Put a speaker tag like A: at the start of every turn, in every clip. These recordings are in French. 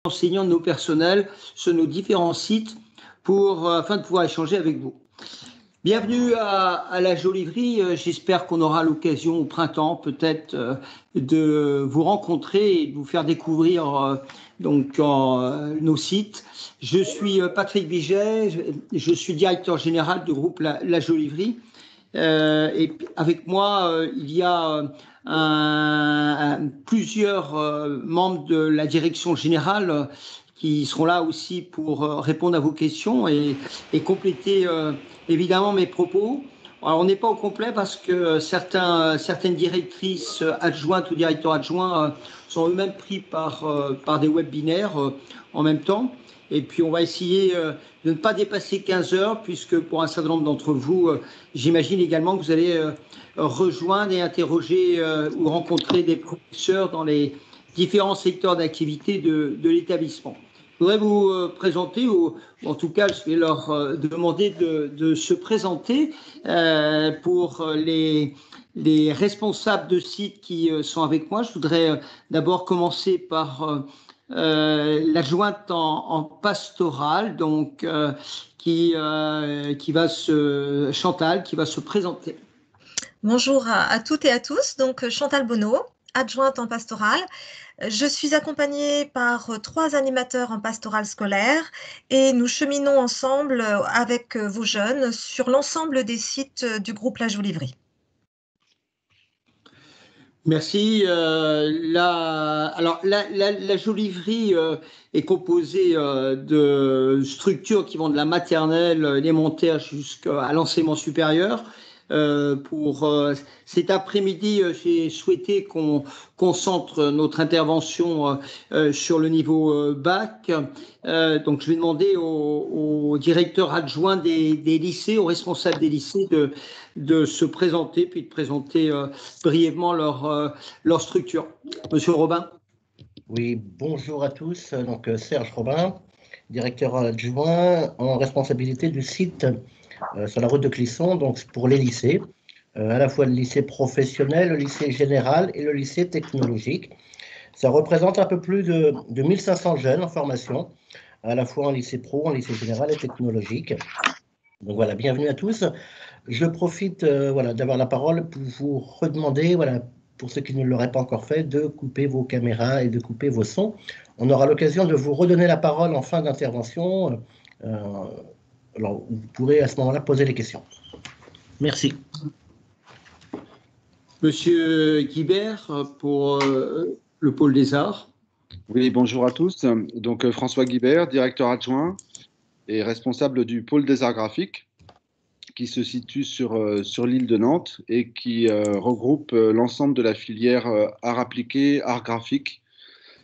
A: enseignants, de nos personnels sur nos différents sites afin de pouvoir échanger avec vous. Bienvenue à la Joliverie. J'espère qu'on aura l'occasion au printemps peut-être de vous rencontrer et de vous faire découvrir nos sites. Je suis Patrick Biget, je suis directeur général du groupe La Joliverie. Et avec moi, il y a plusieurs membres de la direction générale qui seront là aussi pour répondre à vos questions et compléter évidemment mes propos. Alors, on n'est pas au complet parce que certaines directrices adjointes ou directeurs adjoints sont eux-mêmes pris par des webinaires en même temps. Et puis, on va essayer de ne pas dépasser 15 heures, puisque pour un certain nombre d'entre vous, j'imagine également que vous allez rejoindre et interroger ou rencontrer des professeurs dans les différents secteurs d'activité de l'établissement. Je voudrais vous présenter, ou en tout cas, je vais leur demander de se présenter pour les responsables de sites qui sont avec moi. Je voudrais d'abord commencer par l'adjointe en pastorale, donc Chantal, qui va se présenter.
B: Bonjour à toutes et à tous, donc Chantal Bonneau, adjointe en pastorale. Je suis accompagnée par 3 animateurs en pastorale scolaire et nous cheminons ensemble avec vos jeunes sur l'ensemble des sites du groupe La Joliverie.
A: Merci. La Joliverie est composée de structures qui vont de la maternelle élémentaire jusqu'à l'enseignement supérieur. Pour cet après-midi, j'ai souhaité qu'on concentre notre intervention sur le niveau bac. Donc, je vais demander au directeur adjoint des lycées, aux responsables des lycées de se présenter, puis de présenter brièvement leur structure. Monsieur Robin.
C: Oui, bonjour à tous. Donc, Serge Robin, directeur adjoint en responsabilité du site sur la route de Clisson, donc pour les lycées, à la fois le lycée professionnel, le lycée général et le lycée technologique. Ça représente un peu plus de 1500 jeunes en formation, à la fois en lycée pro, en lycée général et technologique. Donc voilà, bienvenue à tous. Je profite d'avoir la parole pour vous redemander, pour ceux qui ne l'auraient pas encore fait, de couper vos caméras et de couper vos sons. On aura l'occasion de vous redonner la parole en fin d'intervention. Alors, vous pourrez à ce moment-là poser les questions. Merci.
A: Monsieur Guibert, pour le pôle des arts.
D: Oui, bonjour à tous. Donc, François Guibert, directeur adjoint et responsable du pôle des arts graphiques, qui se situe sur l'île de Nantes et qui regroupe l'ensemble de la filière art appliqué, art graphique,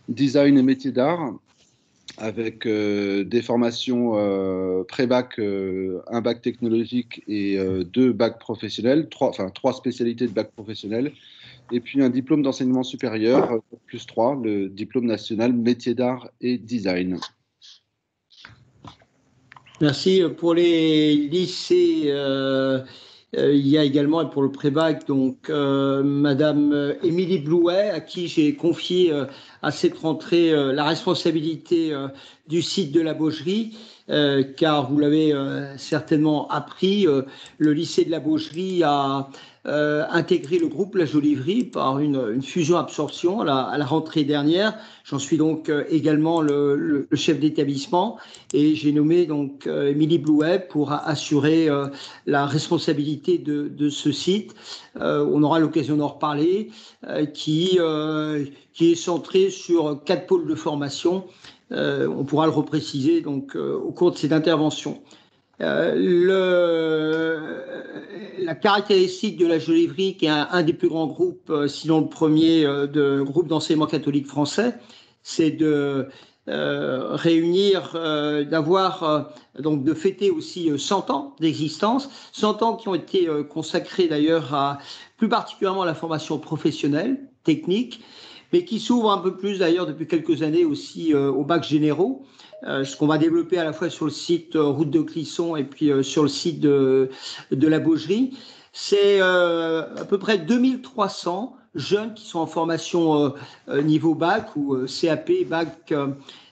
D: design et métiers d'art, avec des formations pré-bac, un bac technologique et 2 bacs professionnels, 3 spécialités de bac professionnel, et puis un diplôme d'enseignement supérieur, plus 3, le diplôme national métiers d'art et design.
A: Merci. Pour les lycées, il y a également, et pour le pré-bac, donc Madame Émilie Blouet, à qui j'ai confié à cette rentrée la responsabilité du site de la Baugerie, car vous l'avez certainement appris, le lycée de la Baugerie a intégré le groupe La Joliverie par une fusion-absorption à la rentrée dernière. J'en suis donc également le chef d'établissement et j'ai nommé donc Émilie Blouet pour assurer la responsabilité de ce site. On aura l'occasion d'en reparler, qui est centré sur 4 pôles de formation. On pourra le repréciser donc au cours de cette intervention. La caractéristique de la Joliverie, qui est un des plus grands groupes, sinon le premier, de groupe d'enseignement catholique français, c'est de réunir, donc de fêter aussi 100 ans d'existence, 100 ans qui ont été consacrés d'ailleurs plus particulièrement à la formation professionnelle, technique, mais qui s'ouvre un peu plus d'ailleurs depuis quelques années aussi aux bacs généraux, ce qu'on va développer à la fois sur le site route de Clisson et puis sur le site de la Baugerie. C'est à peu près 2300 jeunes qui sont en formation niveau bac ou CAP, bac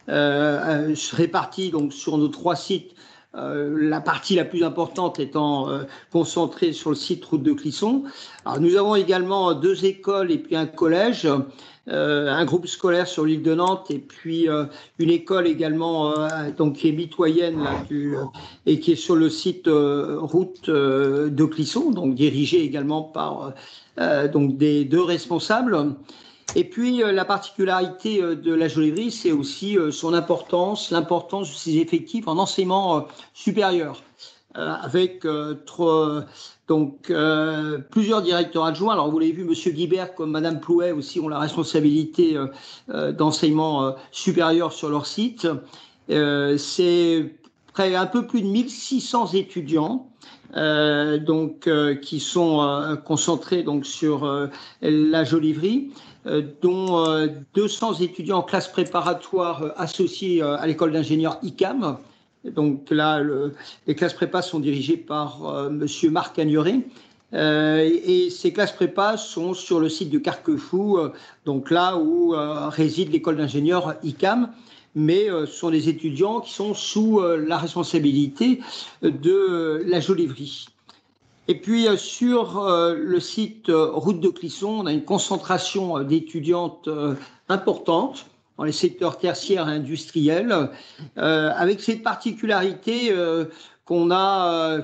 A: répartis donc sur nos 3 sites. La partie la plus importante étant concentrée sur le site route de Clisson. Alors, nous avons également 2 écoles et puis un collège, un groupe scolaire sur l'île de Nantes et puis une école également donc qui est mitoyenne là, et qui est sur le site route de Clisson, donc dirigée également par donc des 2 responsables. Et puis, la particularité de la Jolivry, c'est aussi son importance, l'importance de ses effectifs en enseignement supérieur, avec plusieurs directeurs adjoints. Alors, vous l'avez vu, M. Guibert comme Mme Plouet aussi ont la responsabilité d'enseignement supérieur sur leur site. C'est un peu plus de 1600 étudiants. Qui sont concentrés donc sur la Jolivry, dont 200 étudiants en classe préparatoire associés à l'école d'ingénieurs ICAM. Donc là, les classes prépa sont dirigées par monsieur Marc Agneré. Et ces classes prépa sont sur le site de Carquefou, donc là où réside l'école d'ingénieurs ICAM. Mais ce sont des étudiants qui sont sous la responsabilité de la Jolivry. Et puis sur le site route de Clisson, on a une concentration d'étudiantes importante dans les secteurs tertiaires et industriels, avec cette particularité qu'on a,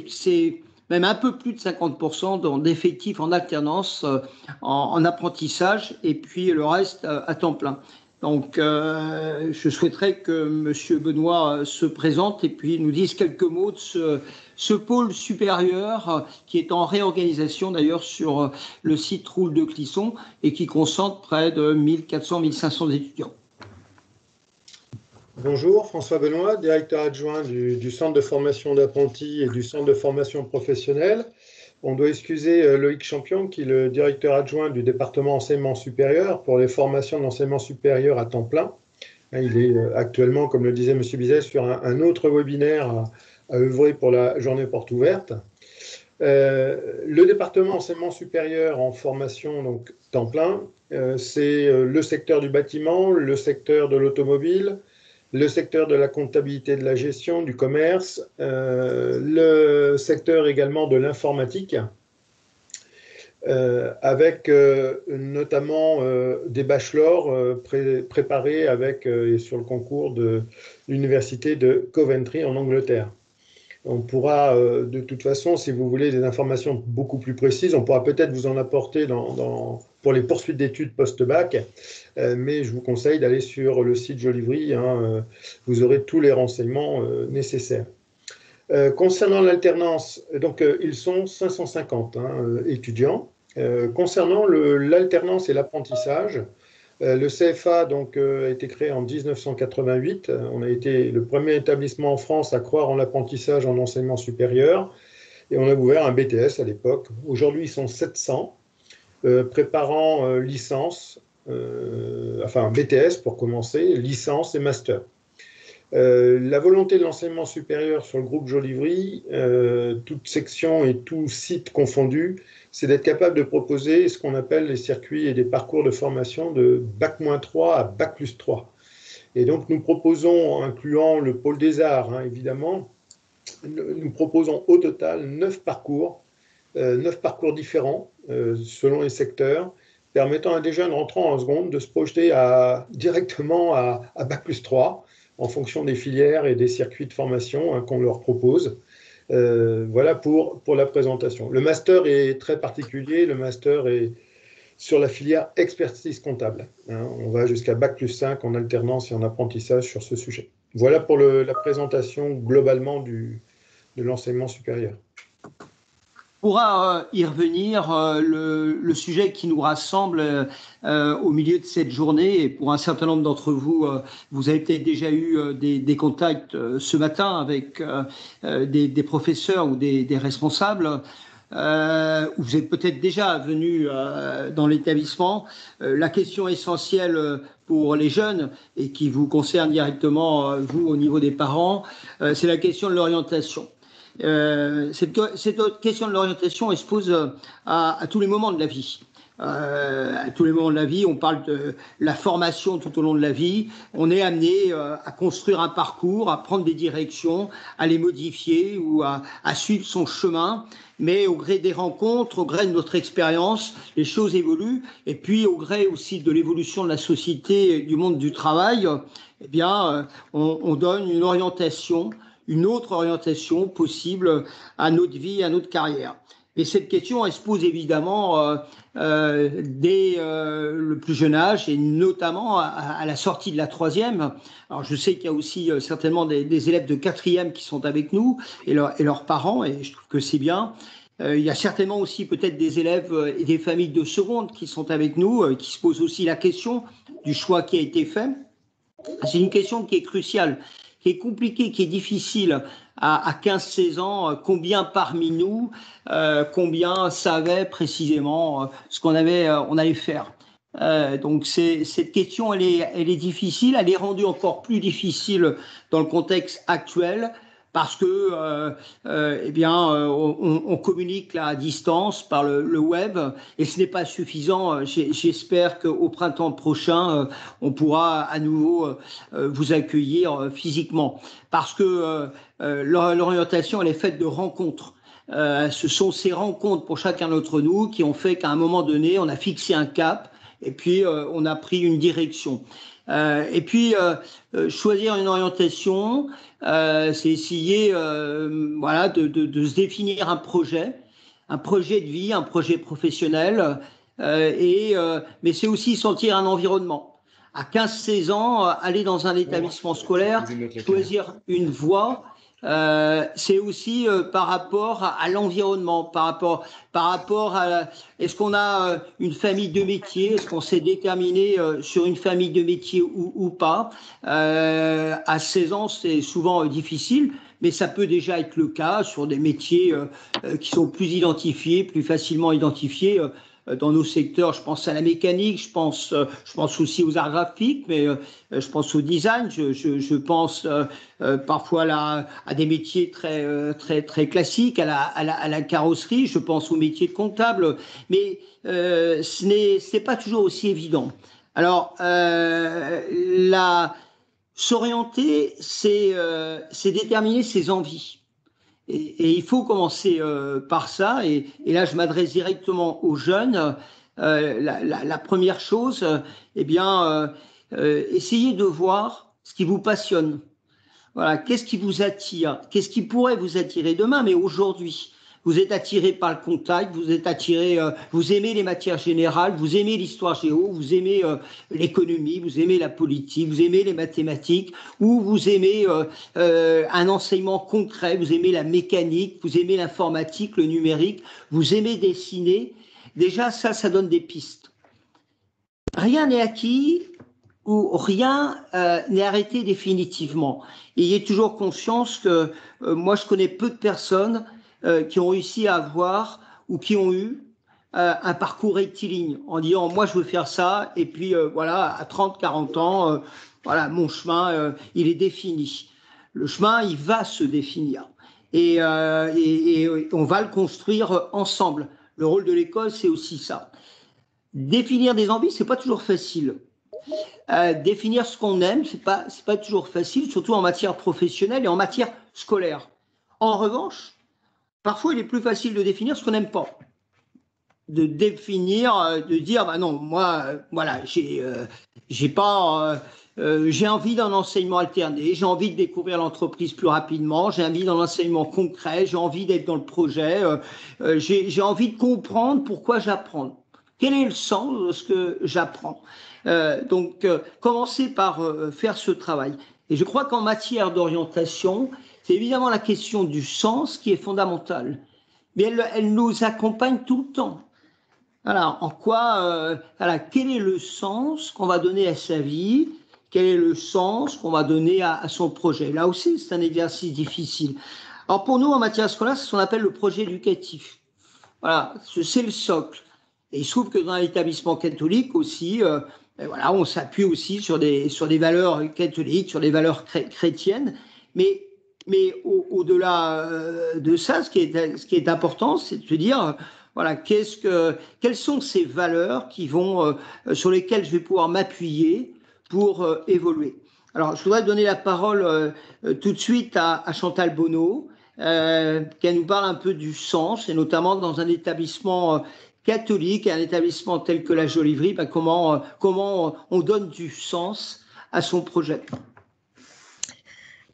A: c'est même un peu plus de 50% d'effectifs en alternance, en apprentissage, et puis le reste à temps plein. Donc, je souhaiterais que M. Benoît se présente et puis nous dise quelques mots de ce pôle supérieur qui est en réorganisation d'ailleurs sur le site route de Clisson et qui concentre près de 1400-1500 étudiants.
E: Bonjour, François Benoît, directeur adjoint du centre de formation d'apprentis et du centre de formation professionnelle. On doit excuser Loïc Champion, qui est le directeur adjoint du département enseignement supérieur pour les formations d'enseignement supérieur à temps plein. Il est actuellement, comme le disait M. Bizet, sur un autre webinaire à œuvrer pour la journée porte ouverte. Le département enseignement supérieur en formation donc, temps plein, c'est le secteur du bâtiment, le secteur de l'automobile, le secteur de la comptabilité de la gestion, du commerce, le secteur également de l'informatique, avec notamment des bachelors préparés avec, et sur le concours de l'université de Coventry en Angleterre. On pourra, de toute façon, si vous voulez des informations beaucoup plus précises, on pourra peut-être vous en apporter pour les poursuites d'études post-bac, mais je vous conseille d'aller sur le site Jolivry, vous aurez tous les renseignements nécessaires. Concernant l'alternance, donc ils sont 550 étudiants. Concernant l'alternance et l'apprentissage, le CFA donc, a été créé en 1988. On a été le premier établissement en France à croire en l'apprentissage en enseignement supérieur. Et on a ouvert un BTS à l'époque. Aujourd'hui, ils sont 700, préparant licence, enfin BTS pour commencer, licence et master. La volonté de l'enseignement supérieur sur le groupe Jolivry, toute section et tout site confondu, c'est d'être capable de proposer ce qu'on appelle les circuits et des parcours de formation de Bac-3 à Bac+3. Et donc nous proposons, incluant le pôle des arts évidemment, nous proposons au total 9 parcours différents selon les secteurs, permettant à des jeunes rentrant en seconde de se projeter directement à Bac+3 en fonction des filières et des circuits de formation qu'on leur propose. Voilà pour la présentation. Le master est très particulier, le master est sur la filière expertise comptable. On va jusqu'à Bac+5 en alternance et en apprentissage sur ce sujet. Voilà pour la présentation globalement de l'enseignement supérieur.
A: On pourra y revenir, le sujet qui nous rassemble au milieu de cette journée, et pour un certain nombre d'entre vous, vous avez peut-être déjà eu des contacts ce matin avec des professeurs ou des responsables, ou vous êtes peut-être déjà venus dans l'établissement. La question essentielle pour les jeunes et qui vous concerne directement, vous, au niveau des parents, c'est la question de l'orientation. Cette question de l'orientation, elle se pose à tous les moments de la vie. à tous les moments de la vie. On parle de la formation tout au long de la vie. On est amené à construire un parcours, à prendre des directions, à les modifier ou à suivre son chemin. Mais au gré des rencontres, au gré de notre expérience, les choses évoluent. Et puis au gré aussi de l'évolution de la société et du monde du travail, eh bien, on donne une orientation, une autre orientation possible à notre vie, à notre carrière. Et cette question, elle se pose évidemment dès le plus jeune âge, et notamment à la sortie de la troisième. Alors je sais qu'il y a aussi certainement des élèves de quatrième qui sont avec nous, et leurs parents, et je trouve que c'est bien. Il y a certainement aussi peut-être des élèves et des familles de seconde qui sont avec nous, qui se posent aussi la question du choix qui a été fait. C'est une question qui est cruciale, qui est compliquée, qui est difficile. À 15-16 ans, combien parmi nous, combien savaient précisément ce qu'on allait faire. Donc cette question, elle est difficile, elle est rendue encore plus difficile dans le contexte actuel, parce que on communique là à distance par le web, et ce n'est pas suffisant. J'espère qu'au printemps prochain, on pourra à nouveau vous accueillir physiquement, parce que l'orientation, elle est faite de rencontres. Ce sont ces rencontres pour chacun d'entre nous qui ont fait qu'à un moment donné, on a fixé un cap, et puis on a pris une direction. Et puis, choisir une orientation, c'est essayer de se définir un projet de vie, un projet professionnel, mais c'est aussi sentir un environnement. À 15-16 ans, aller dans un établissement scolaire, choisir une voie, c'est aussi par rapport à l'environnement, par rapport à est-ce qu'on a une famille de métiers, est-ce qu'on s'est déterminé sur une famille de métiers ou pas. À 16 ans, c'est souvent difficile, mais ça peut déjà être le cas sur des métiers qui sont plus identifiés, plus facilement identifiés. Dans nos secteurs, je pense à la mécanique, je pense aussi aux arts graphiques, mais je pense au design, je pense parfois à des métiers très classiques, à la carrosserie, je pense aux métiers de comptable, mais ce n'est pas toujours aussi évident. Alors, s'orienter, c'est déterminer ses envies. Et il faut commencer par ça. Et là, je m'adresse directement aux jeunes. La première chose, essayez de voir ce qui vous passionne. Voilà, qu'est-ce qui vous attire? Qu'est-ce qui pourrait vous attirer demain, mais aujourd'hui? Vous êtes attiré par le contact, vous êtes attiré, vous aimez les matières générales, vous aimez l'histoire géo, vous aimez l'économie, vous aimez la politique, vous aimez les mathématiques, ou vous aimez un enseignement concret, vous aimez la mécanique, vous aimez l'informatique, le numérique, vous aimez dessiner. Déjà, ça donne des pistes. Rien n'est acquis ou rien n'est arrêté définitivement. Ayez toujours conscience que moi, je connais peu de personnes qui ont réussi à avoir ou qui ont eu un parcours rectiligne en disant moi je veux faire ça et puis voilà, à 30-40 ans, voilà, mon chemin il est défini. Le chemin il va se définir et on va le construire ensemble. Le rôle de l'école c'est aussi ça. Définir des envies c'est pas toujours facile. Définir ce qu'on aime c'est pas toujours facile, surtout en matière professionnelle et en matière scolaire. En revanche, parfois, il est plus facile de définir ce qu'on n'aime pas. De définir, de dire, bah non, moi, voilà, j'ai envie d'un enseignement alterné, j'ai envie de découvrir l'entreprise plus rapidement, j'ai envie d'un enseignement concret, j'ai envie d'être dans le projet, j'ai envie de comprendre pourquoi j'apprends. Quel est le sens de ce que j'apprends? Donc, commencez par faire ce travail. Et je crois qu'en matière d'orientation, c'est évidemment la question du sens qui est fondamentale, mais elle nous accompagne tout le temps. Voilà, quel est le sens qu'on va donner à sa vie? Quel est le sens qu'on va donner à son projet? Là aussi, c'est un exercice difficile. Alors pour nous, en matière scolaire, c'est ce qu'on appelle le projet éducatif. Voilà, c'est le socle. Et il se trouve que dans l'établissement catholique aussi, voilà, on s'appuie aussi sur des valeurs catholiques, sur des valeurs chrétiennes, mais au-delà de ça, ce qui est important, c'est de se dire, Voilà, quelles sont ces valeurs sur lesquelles je vais pouvoir m'appuyer pour évoluer. Alors, je voudrais donner la parole tout de suite à Chantal Bonneau, qui nous parle un peu du sens, et notamment dans un établissement catholique, un établissement tel que la Jolivrie, comment on donne du sens à son projet.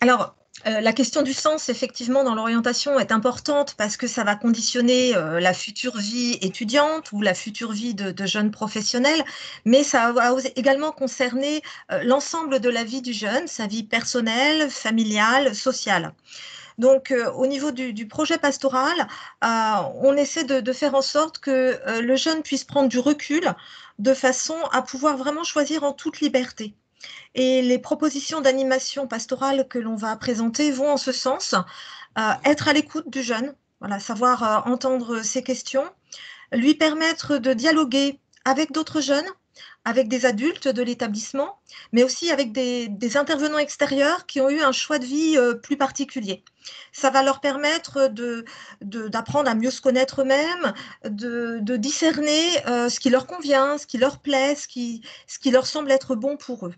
B: Alors, la question du sens, effectivement, dans l'orientation est importante parce que ça va conditionner la future vie étudiante ou la future vie de jeunes professionnels, mais ça va également concerner l'ensemble de la vie du jeune, sa vie personnelle, familiale, sociale. Donc, au niveau du projet pastoral, on essaie de faire en sorte que le jeune puisse prendre du recul de façon à pouvoir vraiment choisir en toute liberté. Et les propositions d'animation pastorale que l'on va présenter vont en ce sens, être à l'écoute du jeune, voilà, savoir entendre ses questions, lui permettre de dialoguer avec d'autres jeunes, avec des adultes de l'établissement, mais aussi avec des intervenants extérieurs qui ont eu un choix de vie plus particulier. Ça va leur permettre d'apprendre à mieux se connaître eux-mêmes, de discerner ce qui leur convient, ce qui leur plaît, ce qui leur semble être bon pour eux.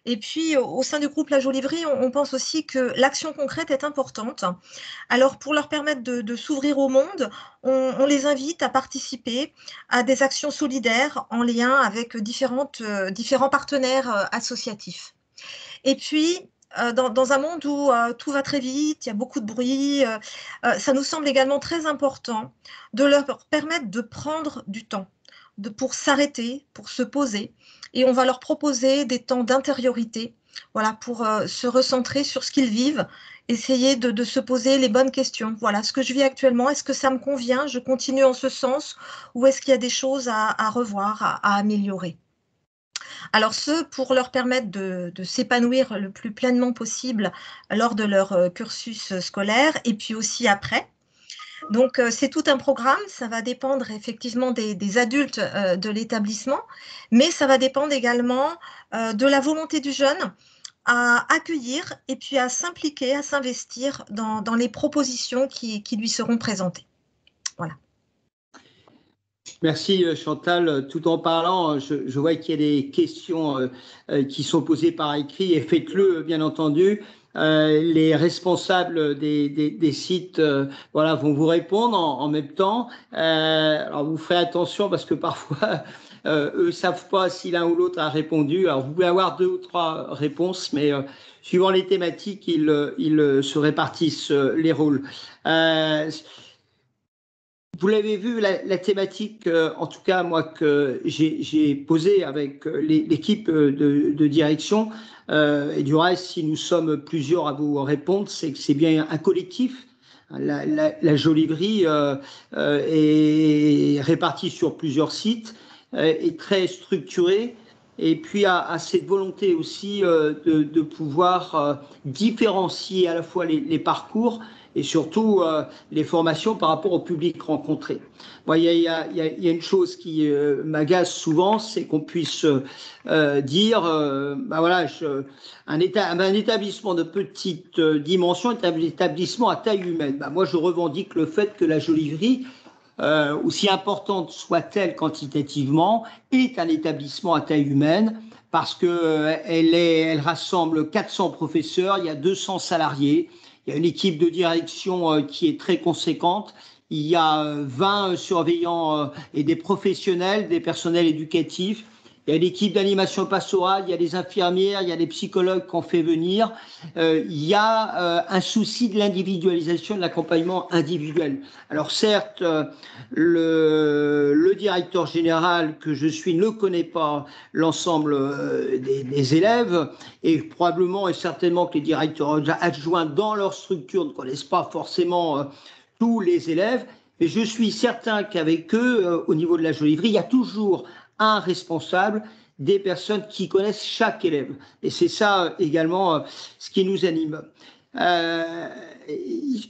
B: Et puis, au sein du groupe La Jolivrie, on pense aussi que l'action concrète est importante. Alors, pour leur permettre de s'ouvrir au monde, on les invite à participer à des actions solidaires en lien avec différents partenaires associatifs. Et puis, dans un monde où tout va très vite, il y a beaucoup de bruit, ça nous semble également très important de leur permettre de prendre du temps, pour s'arrêter, pour se poser. Et on va leur proposer des temps d'intériorité, voilà, pour se recentrer sur ce qu'ils vivent, essayer de se poser les bonnes questions. Voilà, ce que je vis actuellement, est-ce que ça me convient? Je continue en ce sens? Ou est-ce qu'il y a des choses à revoir, à améliorer? Alors, pour leur permettre de s'épanouir le plus pleinement possible lors de leur cursus scolaire et puis aussi après. Donc, c'est tout un programme, ça va dépendre effectivement des adultes de l'établissement, mais ça va dépendre également de la volonté du jeune à accueillir et puis à s'impliquer, à s'investir dans les propositions qui lui seront présentées. Voilà.
A: Merci Chantal. Tout en parlant, je vois qu'il y a des questions qui sont posées par écrit et faites-le bien entendu. Les responsables des sites voilà, vont vous répondre en même temps. Alors vous ferez attention parce que parfois eux ne savent pas si l'un ou l'autre a répondu. Alors vous pouvez avoir 2 ou 3 réponses, mais suivant les thématiques, ils se répartissent les rôles. Vous l'avez vu, la thématique, en tout cas moi, que j'ai posée avec l'équipe de direction, et du reste, si nous sommes plusieurs à vous répondre, c'est que c'est bien un collectif. La Jolivrie est répartie sur plusieurs sites, est très structurée, et puis a cette volonté aussi de pouvoir différencier à la fois les parcours et surtout les formations par rapport au public rencontré. Il y a une chose qui m'agace souvent, c'est qu'on puisse dire, voilà, un établissement de petite dimension est un établissement à taille humaine. Moi, je revendique le fait que la Jolivrie, aussi importante soit-elle quantitativement, est un établissement à taille humaine parce qu'elle rassemble 400 professeurs, il y a 200 salariés, il y a une équipe de direction qui est très conséquente. Il y a 20 surveillants et des professionnels, des personnels éducatifs. Il y a l'équipe d'animation pastorale, il y a des infirmières, il y a des psychologues qu'on fait venir. Il y a un souci de l'individualisation, de l'accompagnement individuel. Alors certes, le directeur général que je suis ne connaît pas l'ensemble des élèves et probablement et certainement que les directeurs adjoints dans leur structure ne connaissent pas forcément tous les élèves. Mais je suis certain qu'avec eux, au niveau de la Jolivrie, il y a toujours un responsable, des personnes qui connaissent chaque élève. Et c'est ça également ce qui nous anime.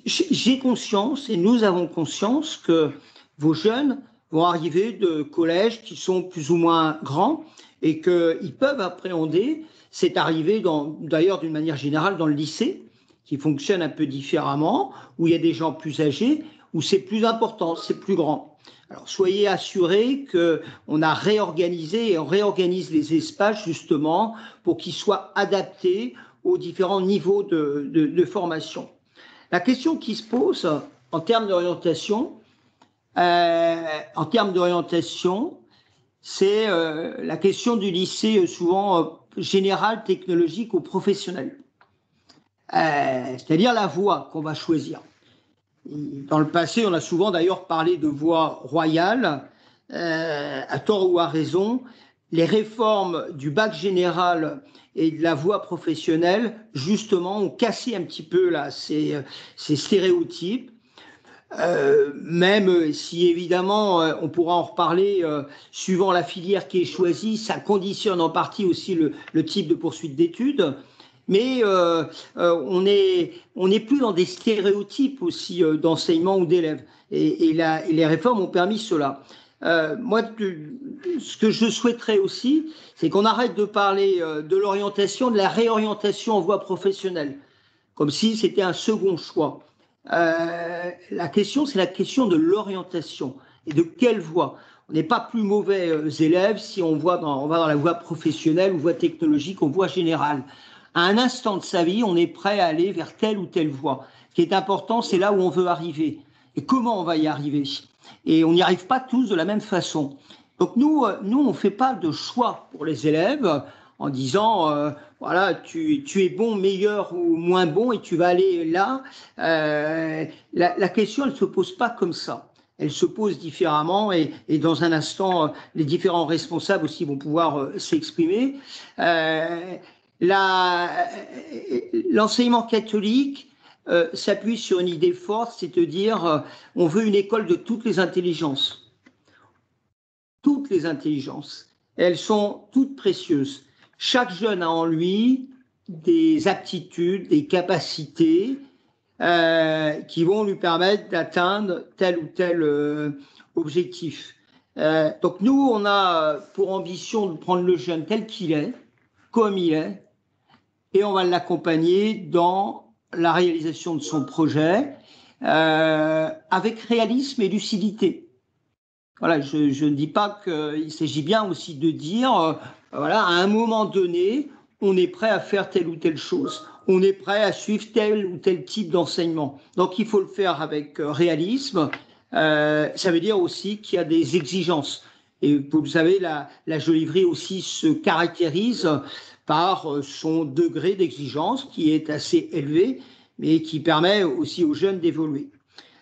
A: J'ai conscience, et nous avons conscience, que vos jeunes vont arriver de collèges qui sont plus ou moins grands et qu'ils peuvent appréhender cette arrivée, d'ailleurs d'une manière générale, dans le lycée, qui fonctionne un peu différemment, où il y a des gens plus âgés, où c'est plus important, c'est plus grand. Alors, soyez assurés qu'on a réorganisé et on réorganise les espaces justement pour qu'ils soient adaptés aux différents niveaux de formation. La question qui se pose en termes d'orientation, c'est la question du lycée souvent général, technologique ou professionnel. C'est-à-dire la voie qu'on va choisir. Dans le passé, on a souvent d'ailleurs parlé de voie royale, à tort ou à raison. Les réformes du bac général et de la voie professionnelle, justement, ont cassé un petit peu là, ces stéréotypes. Même si évidemment on pourra en reparler suivant la filière qui est choisie, ça conditionne en partie aussi le type de poursuite d'études. Mais on n'est plus dans des stéréotypes aussi d'enseignement ou d'élèves. Et les réformes ont permis cela. Moi, ce que je souhaiterais aussi, c'est qu'on arrête de parler de l'orientation, de la réorientation en voie professionnelle, comme si c'était un second choix. La question, c'est la question de l'orientation et de quelle voie. On n'est pas plus mauvais élèves si on va dans la voie professionnelle ou voie technologique ou voie générale. À un instant de sa vie, on est prêt à aller vers telle ou telle voie. Ce qui est important, c'est là où on veut arriver. Et comment on va y arriver? Et on n'y arrive pas tous de la même façon. Donc nous on ne fait pas de choix pour les élèves en disant, voilà, tu es bon, meilleur ou moins bon et tu vas aller là. La question, elle ne se pose pas comme ça. Elle se pose différemment et dans un instant, les différents responsables aussi vont pouvoir s'exprimer. L'enseignement catholique s'appuie sur une idée forte, c'est de dire on veut une école de toutes les intelligences. Toutes les intelligences. Elles sont toutes précieuses. Chaque jeune a en lui des aptitudes, des capacités qui vont lui permettre d'atteindre tel ou tel objectif. Donc nous, on a pour ambition de prendre le jeune tel qu'il est, comme il est, et on va l'accompagner dans la réalisation de son projet avec réalisme et lucidité. Voilà, je ne dis pas qu'il s'agit bien aussi de dire, voilà, à un moment donné, on est prêt à faire telle ou telle chose, on est prêt à suivre tel ou tel type d'enseignement. Donc il faut le faire avec réalisme. Ça veut dire aussi qu'il y a des exigences. Et vous le savez, la Jolivry aussi se caractérise par son degré d'exigence qui est assez élevé, mais qui permet aussi aux jeunes d'évoluer.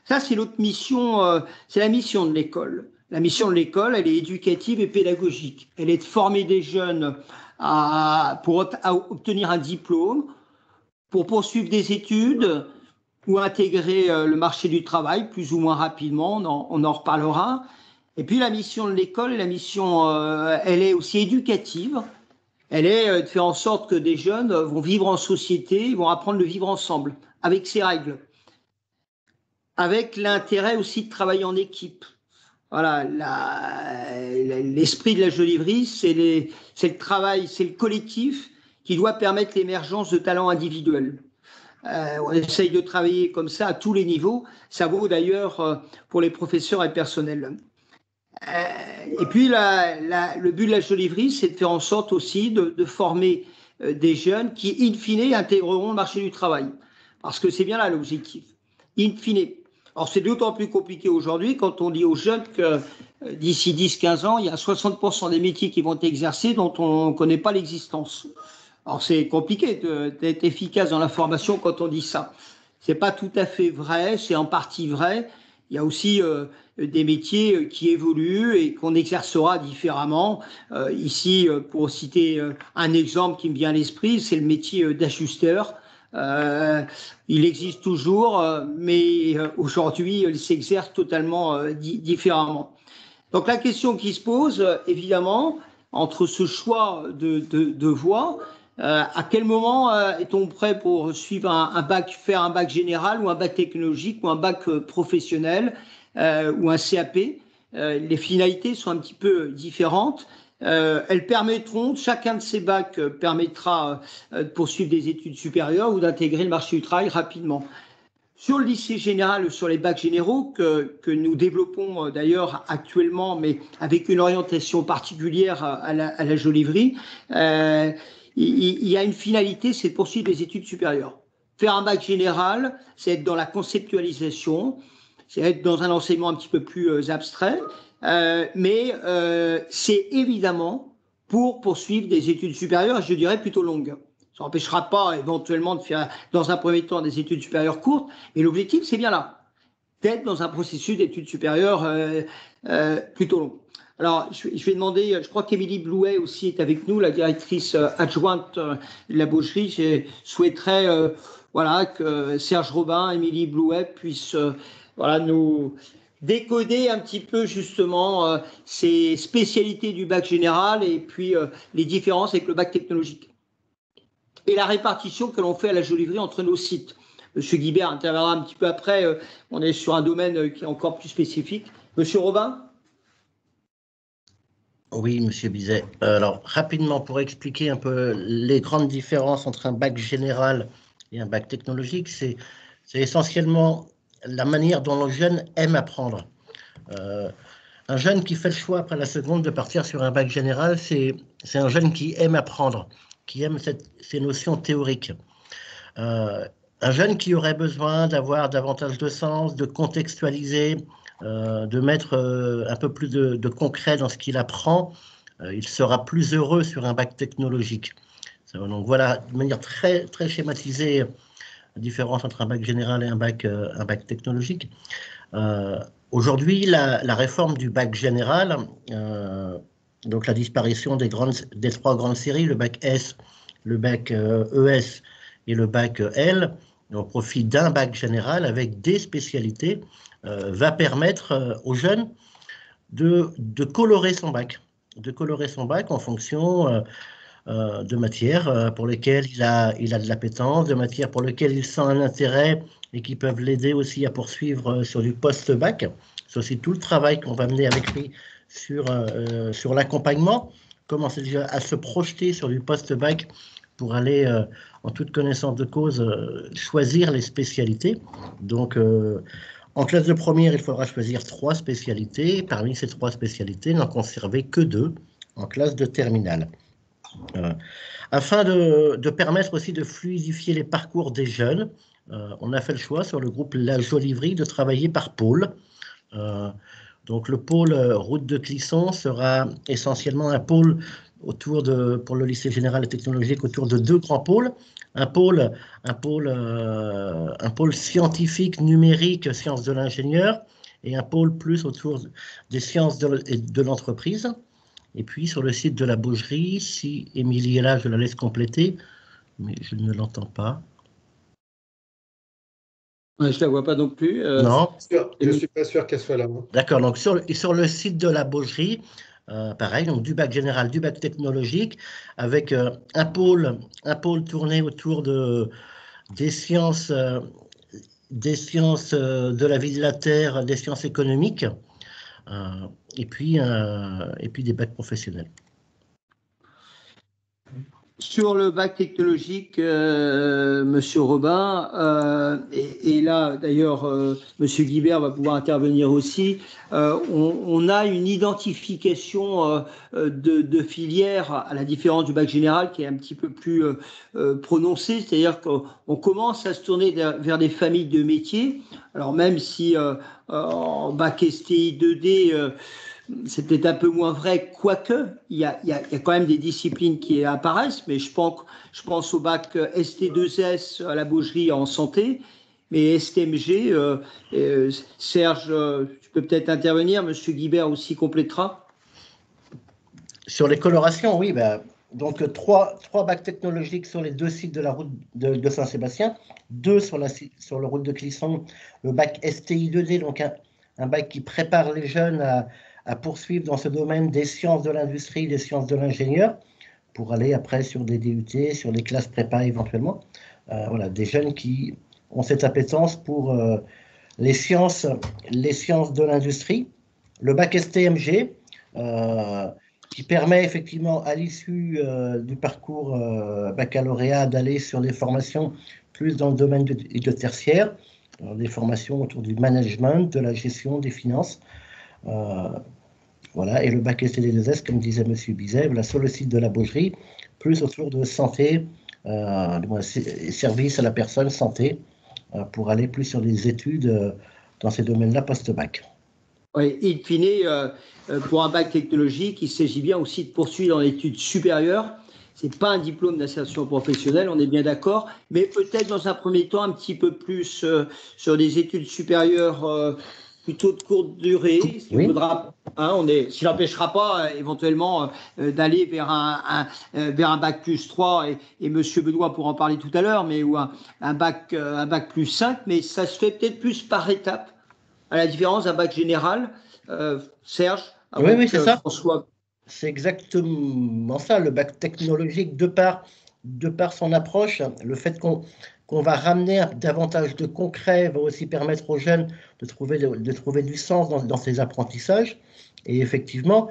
A: Ça, c'est l'autre mission, c'est la mission de l'école. La mission de l'école, elle est éducative et pédagogique. Elle est de former des jeunes pour obtenir un diplôme, pour poursuivre des études ou intégrer le marché du travail plus ou moins rapidement, on en reparlera. Et puis la mission de l'école, la mission, elle est aussi éducative. Elle est de faire en sorte que des jeunes vont vivre en société, vont apprendre de vivre ensemble, avec ses règles, avec l'intérêt aussi de travailler en équipe. Voilà, l'esprit de la Jolivry, c'est le travail, c'est le collectif qui doit permettre l'émergence de talents individuels. On essaye de travailler comme ça à tous les niveaux. Ça vaut d'ailleurs pour les professeurs et le personnel. Et puis, le but de la Jolivry, c'est de faire en sorte aussi de former des jeunes qui, in fine, intégreront le marché du travail. Parce que c'est bien là l'objectif. In fine. Alors, c'est d'autant plus compliqué aujourd'hui quand on dit aux jeunes que d'ici 10-15 ans, il y a 60% des métiers qui vont être exercés dont on ne connaît pas l'existence. Alors, c'est compliqué d'être efficace dans la formation quand on dit ça. Ce n'est pas tout à fait vrai, c'est en partie vrai. Il y a aussi des métiers qui évoluent et qu'on exercera différemment. Ici, pour citer un exemple qui me vient à l'esprit, c'est le métier d'ajusteur. Il existe toujours, mais aujourd'hui, il s'exerce totalement différemment. Donc la question qui se pose, évidemment, entre ce choix de voie, à quel moment est-on prêt pour suivre un bac, faire un bac général ou un bac technologique ou un bac professionnel ou un CAP? Les finalités sont un petit peu différentes. Elles permettront, chacun de ces bacs permettra de poursuivre des études supérieures ou d'intégrer le marché du travail rapidement. Sur le lycée général, sur les bacs généraux que nous développons d'ailleurs actuellement, mais avec une orientation particulière à la Joliverie, il y a une finalité, c'est de poursuivre les études supérieures. Faire un bac général, c'est être dans la conceptualisation, c'est être dans un enseignement un petit peu plus abstrait, mais c'est évidemment pour poursuivre des études supérieures, je dirais plutôt longues. Ça n'empêchera pas éventuellement de faire dans un premier temps des études supérieures courtes, mais l'objectif, c'est bien là, d'être dans un processus d'études supérieures plutôt long. Alors, je vais demander, je crois qu'Émilie Blouet aussi est avec nous, la directrice adjointe de la Baugerie. Je souhaiterais voilà, que Serge Robin, Émilie Blouet puissent voilà, nous décoder un petit peu justement ces spécialités du bac général et puis les différences avec le bac technologique. Et la répartition que l'on fait à la Joliverie entre nos sites. Monsieur Guibert interviendra un petit peu après. On est sur un domaine qui est encore plus spécifique. Monsieur Robin?
C: Oui, Monsieur Bizet. Alors, rapidement, pour expliquer un peu les grandes différences entre un bac général et un bac technologique, c'est essentiellement la manière dont le jeune aime apprendre. Un jeune qui fait le choix après la seconde de partir sur un bac général, c'est un jeune qui aime apprendre, qui aime ces notions théoriques. Un jeune qui aurait besoin d'avoir davantage de sens, de contextualiser, de mettre un peu plus de concret dans ce qu'il apprend, il sera plus heureux sur un bac technologique. Donc voilà, de manière très, très schématisée, la différence entre un bac général et un bac technologique. Aujourd'hui, la réforme du bac général, donc la disparition des 3 grandes séries, le bac S, le bac ES et le bac L, au profit d'un bac général avec des spécialités, va permettre aux jeunes de colorer son bac, en fonction de matières pour lesquelles il a de l'appétence, de matières pour lesquelles il sent un intérêt et qui peuvent l'aider aussi à poursuivre sur du post-bac. C'est aussi tout le travail qu'on va mener avec lui sur l'accompagnement, commencer déjà à se projeter sur du post-bac pour aller, en toute connaissance de cause, choisir les spécialités. Donc, en classe de première, il faudra choisir 3 spécialités. Parmi ces 3 spécialités, n'en conserver que 2 en classe de terminale. Afin de permettre aussi de fluidifier les parcours des jeunes, on a fait le choix sur le groupe La Joliverie de travailler par pôle. Donc le pôle route de Clisson sera essentiellement un pôle pour le lycée général et technologique autour de 2 grands pôles. Un pôle scientifique, numérique, sciences de l'ingénieur, et un pôle plus autour des sciences de l'entreprise. Et puis sur le site de la Baugerie, si Émilie est là, je la laisse compléter, mais je ne l'entends pas.
A: Je ne la vois pas non plus.
E: Non, je ne suis pas sûr qu'elle soit là.
C: D'accord, donc sur le site de la Baugerie, pareil, donc du bac général, du bac technologique, avec un pôle tourné autour des sciences de la vie de la Terre, des sciences économiques, et puis des bacs professionnels.
A: Sur le bac technologique, Monsieur Robin, et là d'ailleurs Monsieur Guibert va pouvoir intervenir aussi, on a une identification de filières à la différence du bac général qui est un petit peu plus prononcée, c'est-à-dire qu'on commence à se tourner vers des familles de métiers, alors même si en bac STI 2D, c'est peut-être un peu moins vrai, quoique il y a quand même des disciplines qui apparaissent, mais je pense au bac ST2S à la Baugerie en santé, mais STMG, Serge, tu peux peut-être intervenir, Monsieur Guibert aussi complétera.
C: Sur les colorations, oui, donc 3 bacs technologiques sur les 2 sites de la route de Saint-Sébastien, 2 sur la route de Clisson, le bac STI 2D, donc un bac qui prépare les jeunes à poursuivre dans ce domaine des sciences de l'industrie, des sciences de l'ingénieur, pour aller après sur des DUT, sur les classes prépa éventuellement. Voilà, des jeunes qui ont cette appétence pour les sciences de l'industrie. Le bac STMG, qui permet effectivement à l'issue du parcours baccalauréat d'aller sur des formations plus dans le domaine de tertiaire. Alors, des formations autour du management, de la gestion, des finances. Voilà, et le bac STD2S, comme disait M. Bizet, voilà, sur le site de la Baugerie, plus autour de santé, service à la personne, santé, pour aller plus sur les études dans ces domaines-là post-bac.
A: Oui, in fine, pour un bac technologique, il s'agit bien aussi de poursuivre dans l'étude supérieure. Ce n'est pas un diplôme d'insertion professionnelle, on est bien d'accord, mais peut-être dans un premier temps un petit peu plus sur des études supérieures plutôt de courte durée, ce qui voudra, qui n'empêchera pas éventuellement d'aller vers un bac plus 3, et M. Benoît pourra en parler tout à l'heure, mais ou un bac plus 5, mais ça se fait peut-être plus par étapes, à la différence d'un bac général. Serge,
C: oui, c'est ça.
A: François.
C: C'est exactement ça, le bac technologique, de par son approche, le fait qu'on va ramener davantage de concret va aussi permettre aux jeunes de trouver du sens dans ces apprentissages. Et effectivement,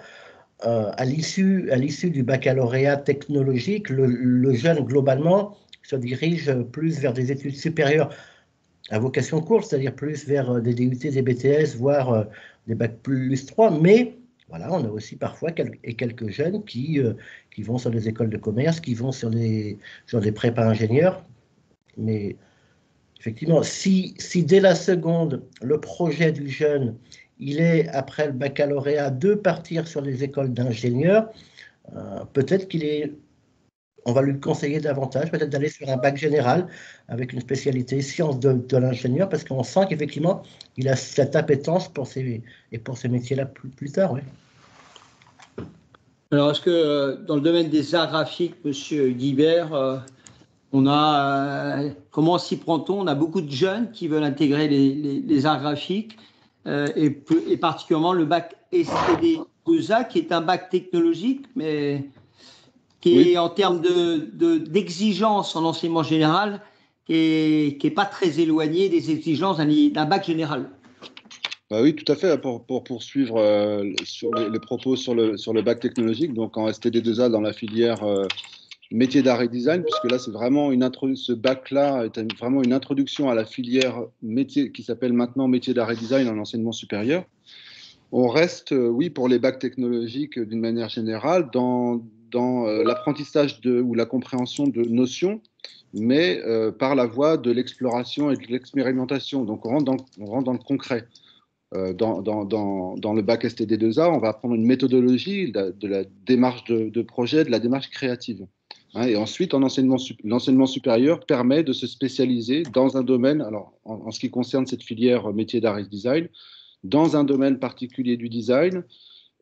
C: à l'issue du baccalauréat technologique, le jeune, globalement, se dirige plus vers des études supérieures à vocation courte, c'est-à-dire plus vers des DUT, des BTS, voire des bac plus 3, mais voilà, on a aussi parfois quelques jeunes qui vont sur des écoles de commerce, qui vont sur des prépas ingénieurs. Mais effectivement, si dès la seconde, le projet du jeune, il est, après le baccalauréat, de partir sur les écoles d'ingénieurs, peut-être on va lui conseiller davantage, peut-être d'aller sur un bac général avec une spécialité sciences de l'ingénieur, parce qu'on sent qu'effectivement, il a cette appétence pour ces métiers-là plus tard. Oui.
A: Alors, est-ce que dans le domaine des arts graphiques, M. Guibert, comment s'y prend-on? On a beaucoup de jeunes qui veulent intégrer les arts graphiques, et particulièrement le bac STD2A, qui est un bac technologique, mais qui est en termes d'exigence en enseignement général, qui n'est pas très éloigné des exigences d'un bac général.
D: Bah oui, tout à fait. Pour poursuivre sur les propos sur le bac technologique, donc en STD2A dans la filière métier d'art et design, puisque là, c'est vraiment ce bac-là est vraiment une introduction à la filière métier qui s'appelle maintenant métier d'art et design en enseignement supérieur. On reste, oui, pour les bacs technologiques d'une manière générale, dans l'apprentissage ou la compréhension de notions, mais par la voie de l'exploration et de l'expérimentation. Donc, on rentre dans le concret. Dans le bac STD2A, on va apprendre une méthodologie de la démarche de projet, de la démarche créative. Et ensuite, l'enseignement supérieur permet de se spécialiser dans un domaine, alors en ce qui concerne cette filière métier d'art et design, dans un domaine particulier du design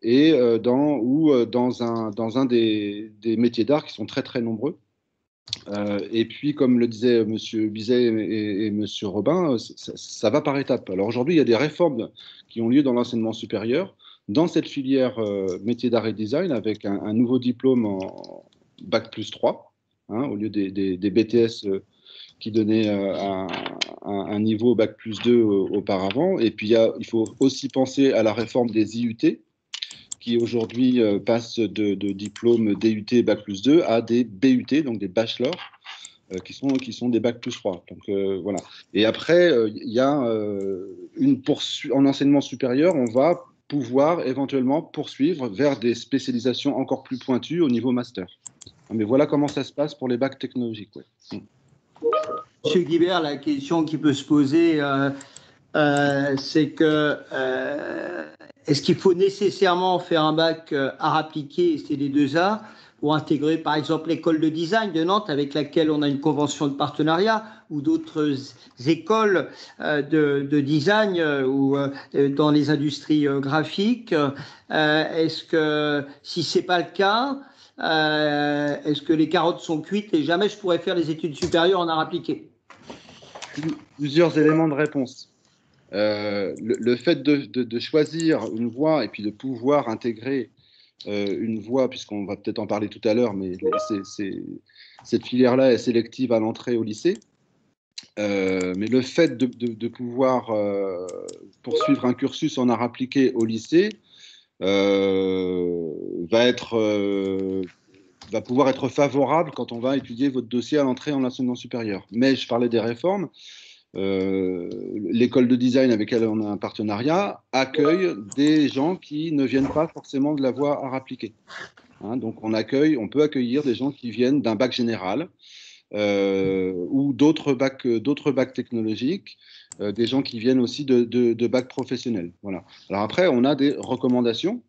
D: et dans un des métiers d'art qui sont très très nombreux. Et puis, comme le disait M. Bizet et M. Robin, ça va par étapes. Alors aujourd'hui, il y a des réformes qui ont lieu dans l'enseignement supérieur, dans cette filière métier d'art et design, avec un nouveau diplôme en bac plus 3, au lieu des BTS qui donnaient un niveau bac plus 2 auparavant. Et puis, il faut aussi penser à la réforme des IUT, qui aujourd'hui passent de diplômes DUT bac plus 2 à des BUT, donc des bachelors, qui sont des bac plus 3. Donc voilà. Et après, il y a en enseignement supérieur, on va pouvoir éventuellement poursuivre vers des spécialisations encore plus pointues au niveau master. Mais voilà comment ça se passe pour les bacs technologiques. Ouais.
A: Monsieur Guibert, la question qui peut se poser, c'est que est-ce qu'il faut nécessairement faire un bac art appliqué STD2A pour intégrer par exemple l'école de design de Nantes avec laquelle on a une convention de partenariat, ou d'autres écoles de design ou dans les industries graphiques? Est-ce que si ce n'est pas le cas, est-ce que les carottes sont cuites et jamais je pourrais faire les études supérieures en art appliqué?
D: Plusieurs éléments de réponse. Le fait de choisir une voie et puis de pouvoir intégrer une voie, puisqu'on va peut-être en parler tout à l'heure, mais cette filière-là est sélective à l'entrée au lycée. Mais le fait de pouvoir poursuivre un cursus en art appliqué au lycée va pouvoir être favorable quand on va étudier votre dossier à l'entrée en enseignement supérieur. Mais je parlais des réformes. l'école de design avec laquelle on a un partenariat accueille des gens qui ne viennent pas forcément de la voie art appliqué. Hein, donc on peut accueillir des gens qui viennent d'un bac général ou d'autres bacs technologiques, des gens qui viennent aussi de bacs professionnels. Voilà. Alors après, on a des recommandations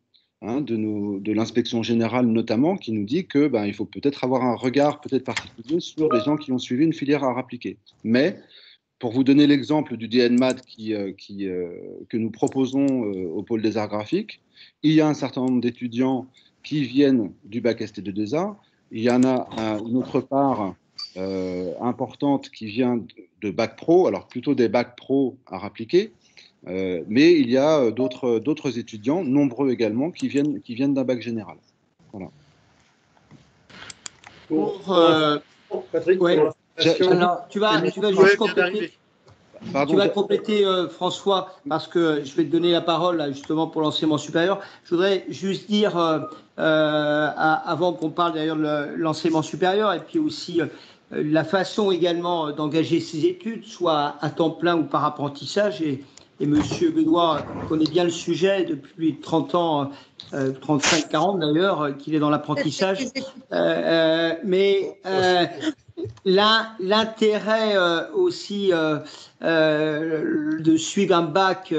D: de l'inspection générale notamment, qui nous dit que il faut peut-être avoir un regard peut-être particulier sur les gens qui ont suivi une filière art appliqué. Mais pour vous donner l'exemple du DNMAD que nous proposons au pôle des arts graphiques, il y a un certain nombre d'étudiants qui viennent du bac ST2A. Il y en a une autre part importante qui vient de bac pro, alors plutôt des bacs pro art appliqué. Mais il y a d'autres étudiants, nombreux également, qui viennent d'un bac général. Voilà.
E: Patrick,
A: ouais. Alors, tu vas juste compléter.
D: Pardon,
A: tu vas compléter, François, parce que je vais te donner la parole là, justement pour l'enseignement supérieur. Je voudrais juste dire, avant qu'on parle d'ailleurs de l'enseignement supérieur, et puis aussi la façon également d'engager ses études, soit à temps plein ou par apprentissage. Et M. Benoît connaît bien le sujet depuis 30 ans, 35-40 d'ailleurs, qu'il est dans l'apprentissage. Mais l'intérêt aussi de suivre un bac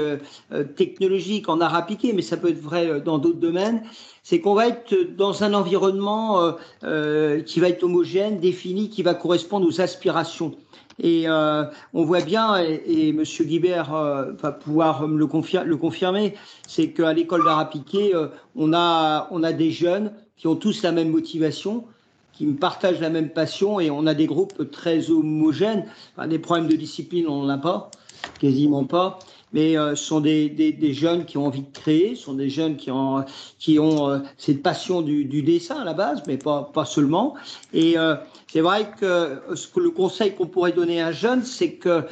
A: technologique en art appliqué, mais ça peut être vrai dans d'autres domaines, c'est qu'on va être dans un environnement qui va être homogène, défini, qui va correspondre aux aspirations. Et on voit bien, et M. Guibert va pouvoir me le confirmer, c'est qu'à l'école d'art appliqué, on a des jeunes qui ont tous la même motivation, qui partagent la même passion, et on a des groupes très homogènes. Enfin, des problèmes de discipline, on n'en a pas, quasiment pas, mais ce sont des jeunes qui ont envie de créer, ce sont des jeunes qui ont cette passion du dessin à la base, mais pas seulement. Et c'est vrai que le conseil qu'on pourrait donner à un jeune, c'est que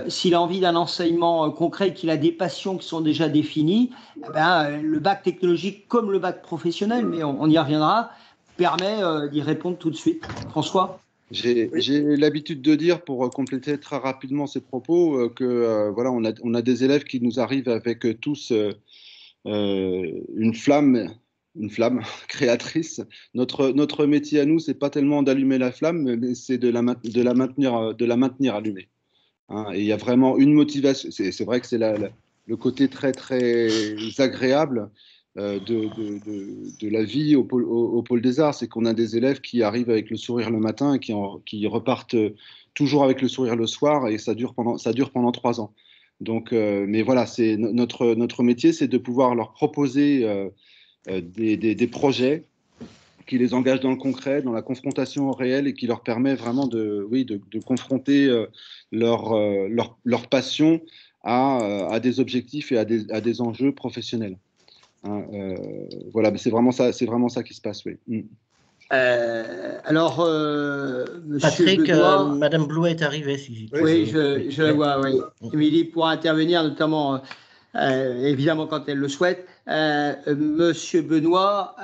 A: s'il a envie d'un enseignement concret, qu'il a des passions qui sont déjà définies, le bac technologique comme le bac professionnel, mais on y reviendra, permet d'y répondre tout de suite. François ?
D: J'ai l'habitude de dire, pour compléter très rapidement ces propos, que voilà, on a des élèves qui nous arrivent avec tous une flamme créatrice. Notre métier à nous, c'est pas tellement d'allumer la flamme, mais c'est de la maintenir allumée. Hein, et il y a vraiment une motivation. C'est vrai que c'est le côté très très agréable de la vie au pôle des arts, c'est qu'on a des élèves qui arrivent avec le sourire le matin et qui repartent toujours avec le sourire le soir, et ça dure pendant 3 ans. Donc, mais voilà, c'est notre métier, c'est de pouvoir leur proposer des projets qui les engagent dans le concret, dans la confrontation au réel, et qui leur permet vraiment de confronter leur passion à des objectifs et à des enjeux professionnels. Hein, voilà, c'est vraiment ça qui se passe, oui.
A: Alors,
C: Patrick,
A: Benoît,
C: Madame Blouet est arrivée.
A: Oui, je la vois, oui. Émilie pourra intervenir, notamment, évidemment, quand elle le souhaite. Monsieur Benoît,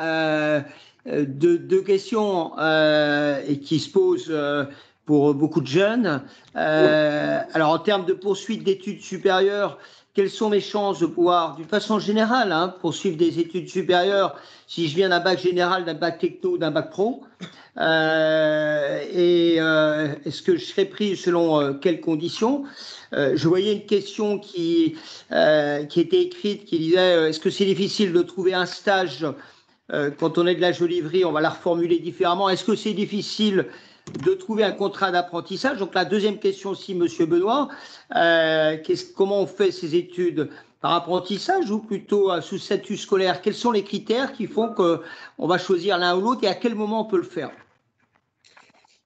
A: deux questions et qui se posent pour beaucoup de jeunes. Alors, en termes de poursuite d'études supérieures, quelles sont mes chances de pouvoir, d'une façon générale, poursuivre des études supérieures si je viens d'un bac général, d'un bac techno, d'un bac pro? Est-ce que je serai pris selon quelles conditions? Je voyais une question qui était écrite qui disait est-ce que c'est difficile de trouver un stage quand on est de la Joliverie? On va la reformuler différemment. Est-ce que c'est difficile de trouver un contrat d'apprentissage? Donc la deuxième question aussi, Monsieur Benoît, comment on fait ces études? Par apprentissage ou plutôt sous statut scolaire? Quels sont les critères qui font qu'on va choisir l'un ou l'autre, et à quel moment on peut le faire?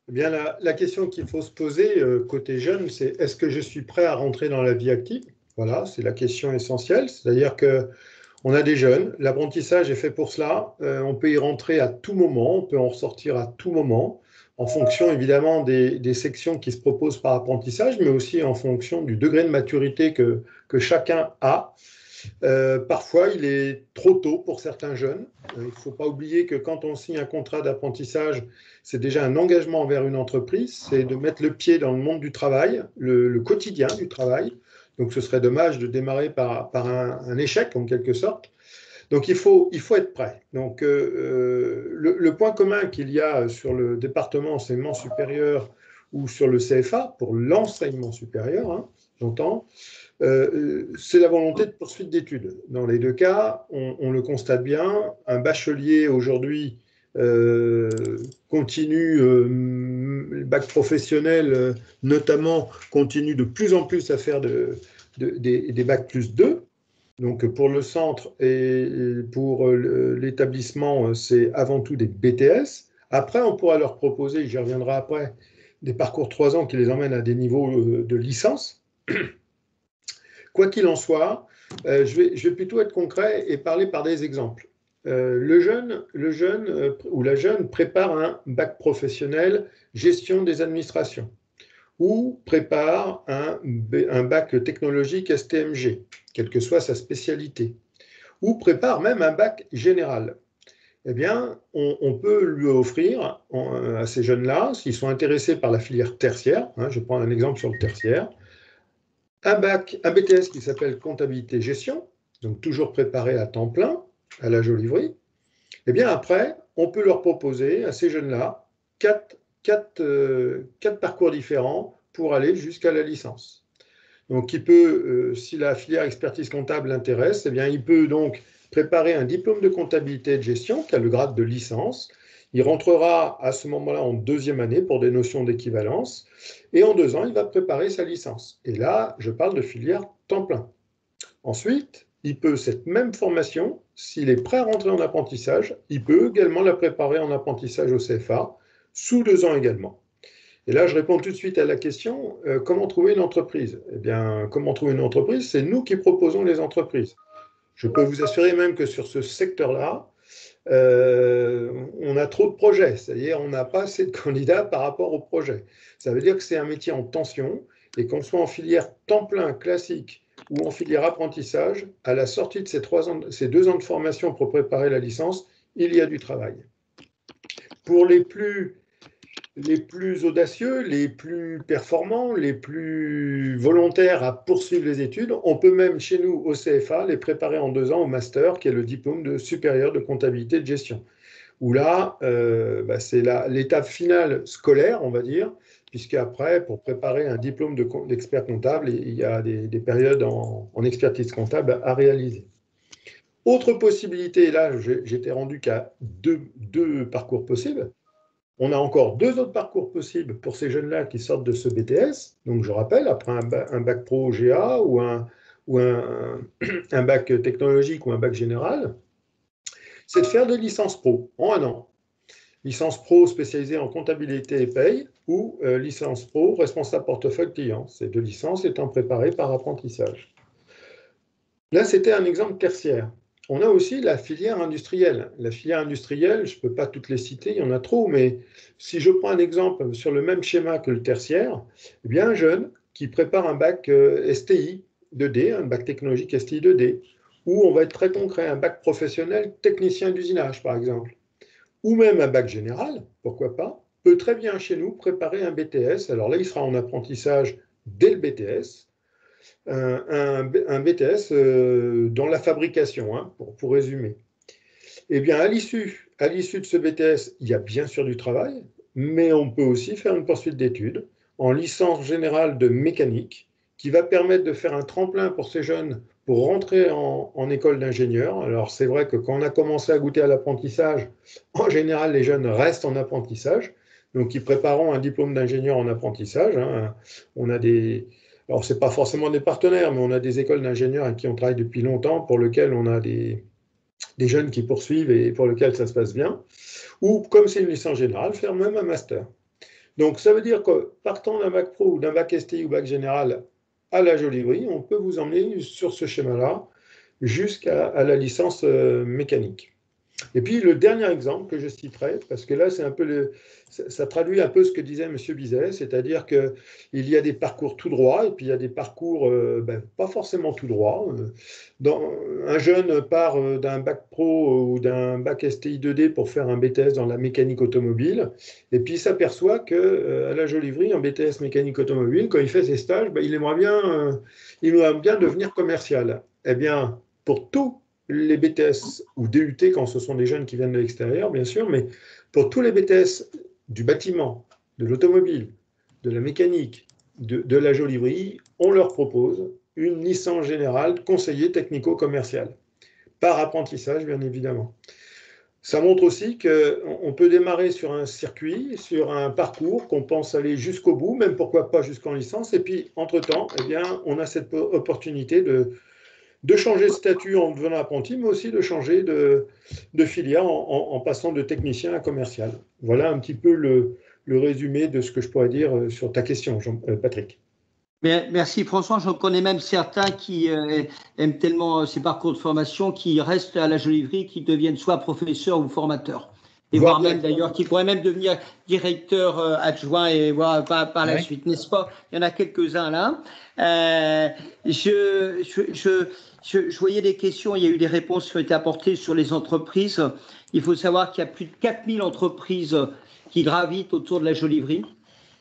E: Eh bien, la question qu'il faut se poser côté jeune, c'est est-ce que je suis prêt à rentrer dans la vie active? Voilà, c'est la question essentielle. C'est-à-dire qu'on a des jeunes, l'apprentissage est fait pour cela. On peut y rentrer à tout moment, on peut en ressortir à tout moment, en fonction évidemment des sections qui se proposent par apprentissage, mais aussi en fonction du degré de maturité que chacun a. Parfois, il est trop tôt pour certains jeunes. Il ne faut pas oublier que quand on signe un contrat d'apprentissage, c'est déjà un engagement envers une entreprise, c'est de mettre le pied dans le monde du travail, le quotidien du travail. Donc, ce serait dommage de démarrer par un échec, en quelque sorte. Donc, il faut être prêt. Donc, le point commun qu'il y a sur le département enseignement supérieur ou sur le CFA, pour l'enseignement supérieur, hein, j'entends, c'est la volonté de poursuite d'études. Dans les deux cas, on le constate bien, un bachelier aujourd'hui continue, le bac professionnel notamment, continue de plus en plus à faire des bacs plus 2. Donc pour le centre et pour l'établissement, c'est avant tout des BTS. Après, on pourra leur proposer, j'y reviendrai après, des parcours 3 ans qui les emmènent à des niveaux de licence. Quoi qu'il en soit, je vais plutôt être concret et parler par des exemples. Le jeune ou la jeune prépare un bac professionnel gestion des administrations ou prépare un bac technologique STMG, quelle que soit sa spécialité, ou prépare même un bac général. Eh bien, on peut lui offrir à ces jeunes-là, s'ils sont intéressés par la filière tertiaire, hein, je prends un exemple sur le tertiaire, un BTS qui s'appelle comptabilité gestion, donc toujours préparé à temps plein, à la Joliverie. Eh bien, après, on peut leur proposer à ces jeunes-là quatre parcours différents pour aller jusqu'à la licence. Donc, il peut, si la filière expertise comptable l'intéresse, eh bien, il peut donc préparer un diplôme de comptabilité et de gestion qui a le grade de licence. Il rentrera à ce moment-là en 2e année pour des notions d'équivalence. Et en 2 ans, il va préparer sa licence. Et là, je parle de filière temps plein. Ensuite, il peut, cette même formation, s'il est prêt à rentrer en apprentissage, il peut également la préparer en apprentissage au CFA, sous 2 ans également. Et là, je réponds tout de suite à la question, comment trouver une entreprise? Eh bien, comment trouver une entreprise? C'est nous qui proposons les entreprises. Je peux vous assurer même que sur ce secteur-là, on a trop de projets, c'est-à-dire on n'a pas assez de candidats par rapport aux projets. Ça veut dire que c'est un métier en tension et qu'on soit en filière temps plein classique ou en filière apprentissage, à la sortie de ces 2 ans de formation pour préparer la licence, il y a du travail. Pour les plus audacieux, les plus performants, les plus volontaires à poursuivre les études, on peut même chez nous au CFA les préparer en 2 ans au master, qui est le diplôme de supérieur de comptabilité de gestion. Où là, c'est l'étape finale scolaire, on va dire, puisqu'après, pour préparer un diplôme d'expert comptable, il y a des périodes en expertise comptable à réaliser. Autre possibilité, là, j'étais rendu qu'à deux parcours possibles. On a encore 2 autres parcours possibles pour ces jeunes-là qui sortent de ce BTS. Donc, je rappelle, après un bac pro GA ou un bac technologique ou un bac général, c'est de faire des licences pro en 1 an. Licence pro spécialisée en comptabilité et paye ou licence pro responsable portefeuille client. Ces 2 licences étant préparées par apprentissage. Là, c'était un exemple tertiaire. On a aussi la filière industrielle. La filière industrielle, je ne peux pas toutes les citer, il y en a trop, mais si je prends un exemple sur le même schéma que le tertiaire, eh bien un jeune qui prépare un bac STI 2D, un bac technologique STI 2D, ou on va être très concret, un bac professionnel technicien d'usinage, par exemple, ou même un bac général, pourquoi pas, peut très bien chez nous préparer un BTS. Alors là, il sera en apprentissage dès le BTS, un BTS dans la fabrication, hein, pour résumer. Eh bien, à l'issue de ce BTS, il y a bien sûr du travail, mais on peut aussi faire une poursuite d'études en licence générale de mécanique qui va permettre de faire un tremplin pour ces jeunes pour rentrer en école d'ingénieur. Alors, c'est vrai que quand on a commencé à goûter à l'apprentissage, en général, les jeunes restent en apprentissage, donc ils prépareront un diplôme d'ingénieur en apprentissage. Hein. On a alors, ce n'est pas forcément des partenaires, mais on a des écoles d'ingénieurs avec qui on travaille depuis longtemps, pour lesquelles on a des jeunes qui poursuivent et pour lesquels ça se passe bien. Ou, comme c'est une licence générale, faire même un master. Donc, ça veut dire que partant d'un bac pro ou d'un bac STI ou bac général à la Joliverie, on peut vous emmener sur ce schéma-là jusqu'à la licence mécanique. Et puis le dernier exemple que je citerai, parce que là c'est un peu ça traduit un peu ce que disait M. Bizet, c'est-à-dire qu'il y a des parcours tout droit et puis il y a des parcours pas forcément tout droit. Un jeune part d'un bac pro ou d'un bac STI 2D pour faire un BTS dans la mécanique automobile, et puis il s'aperçoit qu'à la Jolivry, en BTS mécanique automobile, quand il fait ses stages, il aimerait bien devenir commercial. Eh bien, pour tout les BTS ou DUT, quand ce sont des jeunes qui viennent de l'extérieur, bien sûr, mais pour tous les BTS du bâtiment, de l'automobile, de la mécanique, de la Jolivry, on leur propose une licence générale conseiller technico-commercial, par apprentissage, bien évidemment. Ça montre aussi qu'on peut démarrer sur un circuit, sur un parcours, qu'on pense aller jusqu'au bout, même pourquoi pas jusqu'en licence, et puis, entre-temps, eh bien, on a cette opportunité de changer de statut en devenant apprenti, mais aussi de changer de filière en passant de technicien à commercial. Voilà un petit peu le résumé de ce que je pourrais dire sur ta question, Patrick.
A: Merci François, j'en connais même certains qui aiment tellement ces parcours de formation qui restent à la Jolivry, qui deviennent soit professeurs ou formateurs. Et voire même d'ailleurs, qui pourraient même devenir directeur adjoint et voir par la suite, n'est-ce pas? Il y en a quelques-uns là. Je voyais des questions, il y a eu des réponses qui ont été apportées sur les entreprises. Il faut savoir qu'il y a plus de 4000 entreprises qui gravitent autour de la Jolivry.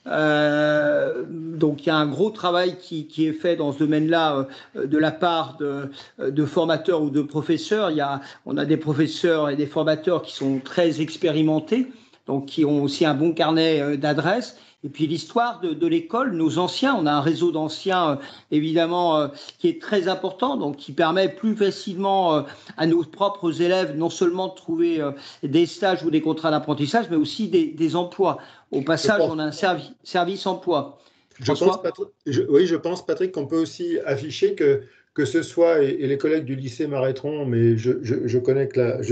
A: Donc il y a un gros travail qui est fait dans ce domaine-là de la part de formateurs ou de professeurs. On a des professeurs et des formateurs qui sont très expérimentés, donc qui ont aussi un bon carnet d'adresses. Et puis l'histoire de l'école, nos anciens, on a un réseau d'anciens évidemment qui est très important, donc qui permet plus facilement à nos propres élèves non seulement de trouver des stages ou des contrats d'apprentissage, mais aussi des emplois. Au passage, on a un service emploi.
E: Je pense, Patrick, qu'on peut aussi afficher que ce soit, et les collègues du lycée m'arrêteront, mais je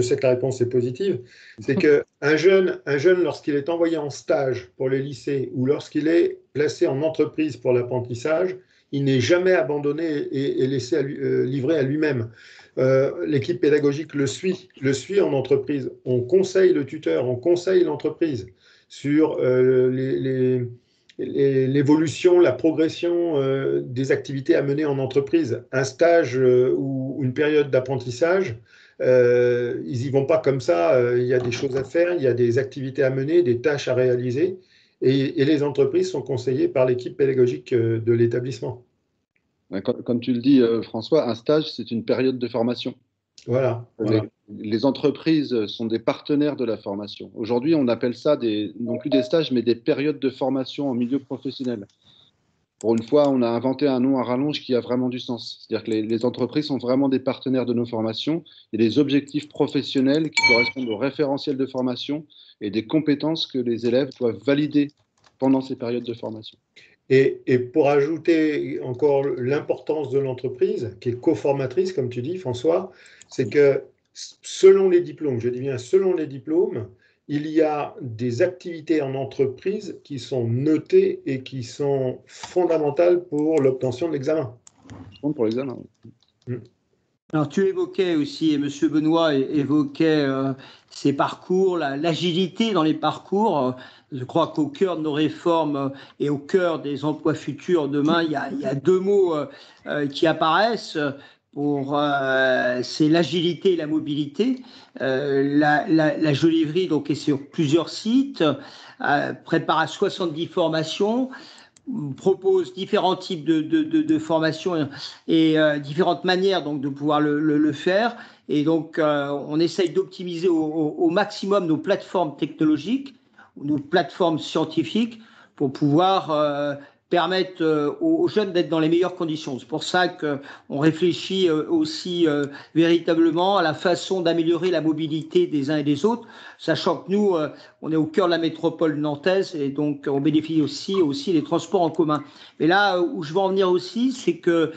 E: sais que la réponse est positive, c'est qu'un jeune, lorsqu'il est envoyé en stage pour les lycées ou lorsqu'il est placé en entreprise pour l'apprentissage, il n'est jamais abandonné et laissé livrer à lui-même. L'équipe pédagogique le suit en entreprise. On conseille le tuteur, on conseille l'entreprise sur l'évolution, la progression des activités à mener en entreprise. Un stage ou une période d'apprentissage, ils n'y vont pas comme ça. Il y a des choses à faire, il y a des activités à mener, des tâches à réaliser. Et les entreprises sont conseillées par l'équipe pédagogique de l'établissement.
D: Comme tu le dis, François, un stage, c'est une période de formation.
E: Voilà.
D: Les entreprises sont des partenaires de la formation. Aujourd'hui, on appelle ça non plus des stages, mais des périodes de formation en milieu professionnel. Pour une fois, on a inventé un nom à rallonge qui a vraiment du sens. C'est-à-dire que les entreprises sont vraiment des partenaires de nos formations. Il y a des objectifs professionnels qui correspondent au référentiel de formation et des compétences que les élèves doivent valider pendant ces périodes de formation.
E: Et pour ajouter encore l'importance de l'entreprise, qui est co-formatrice, comme tu dis, François, c'est que selon les diplômes, je dis bien selon les diplômes, il y a des activités en entreprise qui sont notées et qui sont fondamentales pour l'obtention de l'examen.
D: Pour l'examen, oui.
A: Alors, tu évoquais aussi, et M. Benoît évoquait ces parcours, l'agilité dans les parcours. Je crois qu'au cœur de nos réformes et au cœur des emplois futurs demain, il y a deux mots qui apparaissent. C'est l'agilité et la mobilité. La Jolivry donc, est sur plusieurs sites, prépare à 70 formations, propose différents types de formations et différentes manières donc, de pouvoir le faire. Et donc, on essaye d'optimiser au maximum nos plateformes technologiques, nos plateformes scientifiques pour pouvoir permettre aux jeunes d'être dans les meilleures conditions. C'est pour ça qu'on réfléchit aussi véritablement à la façon d'améliorer la mobilité des uns et des autres, sachant que nous, on est au cœur de la métropole nantaise et donc on bénéficie aussi des transports en commun. Mais là où je veux en venir aussi, c'est que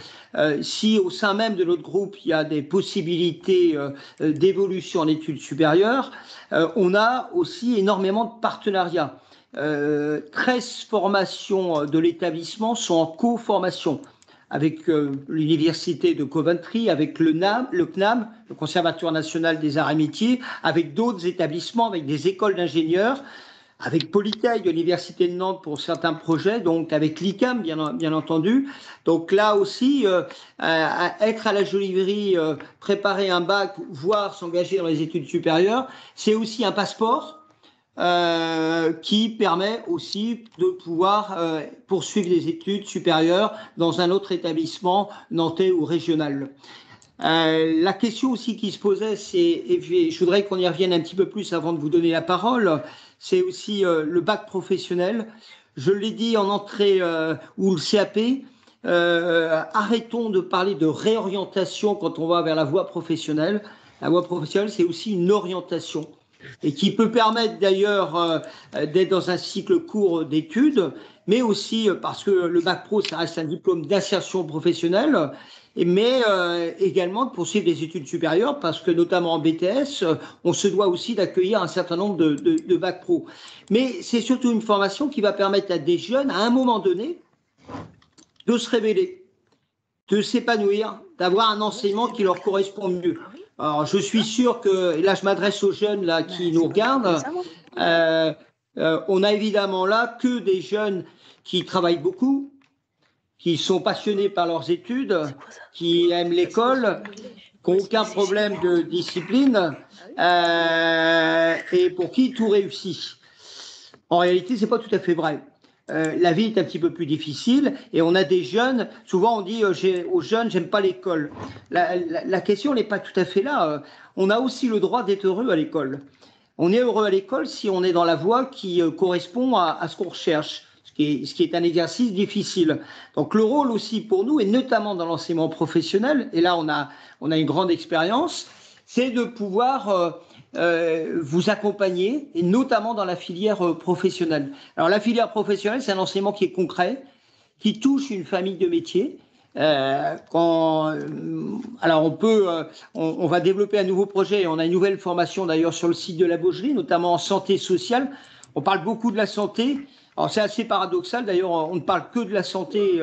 A: si au sein même de notre groupe, il y a des possibilités d'évolution en études supérieures, on a aussi énormément de partenariats. 13 formations de l'établissement sont en co-formation avec l'université de Coventry, avec le CNAM, le Conservatoire national des arts et métiers, avec d'autres établissements, avec des écoles d'ingénieurs, avec Polytech, l'université de Nantes pour certains projets, donc avec l'ICAM, bien entendu. Donc là aussi, être à la Joliverie, préparer un bac, voire s'engager dans les études supérieures, c'est aussi un passeport qui permet aussi de pouvoir poursuivre des études supérieures dans un autre établissement nantais ou régional. La question aussi qui se posait, et je voudrais qu'on y revienne un petit peu plus avant de vous donner la parole, c'est aussi le bac professionnel. Je l'ai dit en entrée, ou le CAP, arrêtons de parler de réorientation quand on va vers la voie professionnelle. La voie professionnelle, c'est aussi une orientation et qui peut permettre d'ailleurs d'être dans un cycle court d'études, mais aussi parce que le bac pro, ça reste un diplôme d'insertion professionnelle, mais également de poursuivre des études supérieures, parce que notamment en BTS, on se doit aussi d'accueillir un certain nombre de bacs pro. Mais c'est surtout une formation qui va permettre à des jeunes, à un moment donné, de se révéler, de s'épanouir, d'avoir un enseignement qui leur correspond mieux. Alors, je suis sûr que, et là je m'adresse aux jeunes là, qui nous regardent, on a évidemment là que des jeunes qui travaillent beaucoup, qui sont passionnés par leurs études, qui aiment l'école, qui n'ont aucun problème de discipline et pour qui tout réussit. En réalité, ce n'est pas tout à fait vrai. La vie est un petit peu plus difficile et on a des jeunes, souvent on dit aux jeunes, j'aime pas l'école. La question n'est pas tout à fait là. On a aussi le droit d'être heureux à l'école. On est heureux à l'école si on est dans la voie qui correspond à ce qu'on recherche, ce qui est un exercice difficile. Donc le rôle aussi pour nous, et notamment dans l'enseignement professionnel, et là on a une grande expérience, c'est de pouvoir vous accompagner, et notamment dans la filière professionnelle. Alors la filière professionnelle, c'est un enseignement qui est concret, qui touche une famille de métiers. Alors on va développer un nouveau projet, on a une nouvelle formation d'ailleurs sur le site de la Baugerie, notamment en santé sociale. On parle beaucoup de la santé. Alors c'est assez paradoxal, d'ailleurs on ne parle que de la santé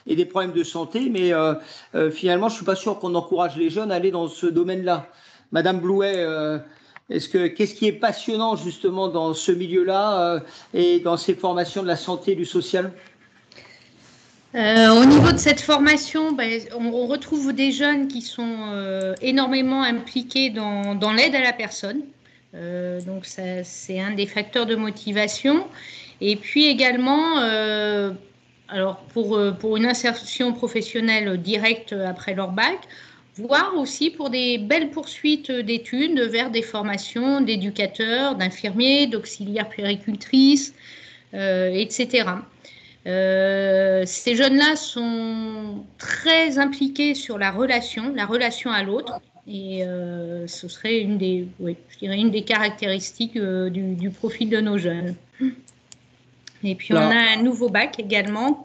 A: et des problèmes de santé, mais finalement je ne suis pas sûr qu'on encourage les jeunes à aller dans ce domaine-là. Madame Blouet, qu'est-ce qui est passionnant justement dans ce milieu-là et dans ces formations de la santé et du social ?
F: Au niveau de cette formation, on retrouve des jeunes qui sont énormément impliqués dans l'aide à la personne. Donc c'est un des facteurs de motivation. Et puis également, alors pour une insertion professionnelle directe après leur bac, voire aussi pour des belles poursuites d'études vers des formations d'éducateurs, d'infirmiers, d'auxiliaires puéricultrices, etc. Ces jeunes-là sont très impliqués sur la relation à l'autre, et ce serait une des caractéristiques du profil de nos jeunes. Et puis on a un nouveau bac également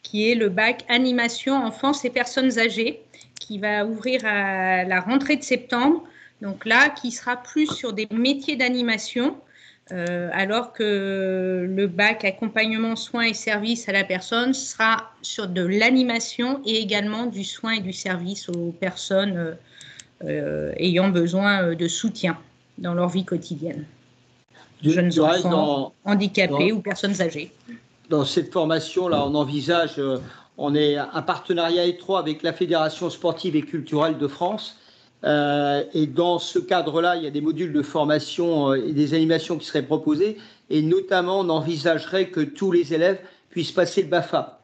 F: qui est le bac animation enfance et personnes âgées, qui va ouvrir à la rentrée de septembre, donc là qui sera plus sur des métiers d'animation, alors que le bac accompagnement, soins et services à la personne sera sur de l'animation et également du soin et du service aux personnes ayant besoin de soutien dans leur vie quotidienne. Jeunes enfants, handicapés ou personnes âgées.
A: Dans cette formation-là, on envisage, on est un partenariat étroit avec la Fédération sportive et culturelle de France. Et dans ce cadre-là, il y a des modules de formation et des animations qui seraient proposés. Et notamment, on envisagerait que tous les élèves puissent passer le BAFA,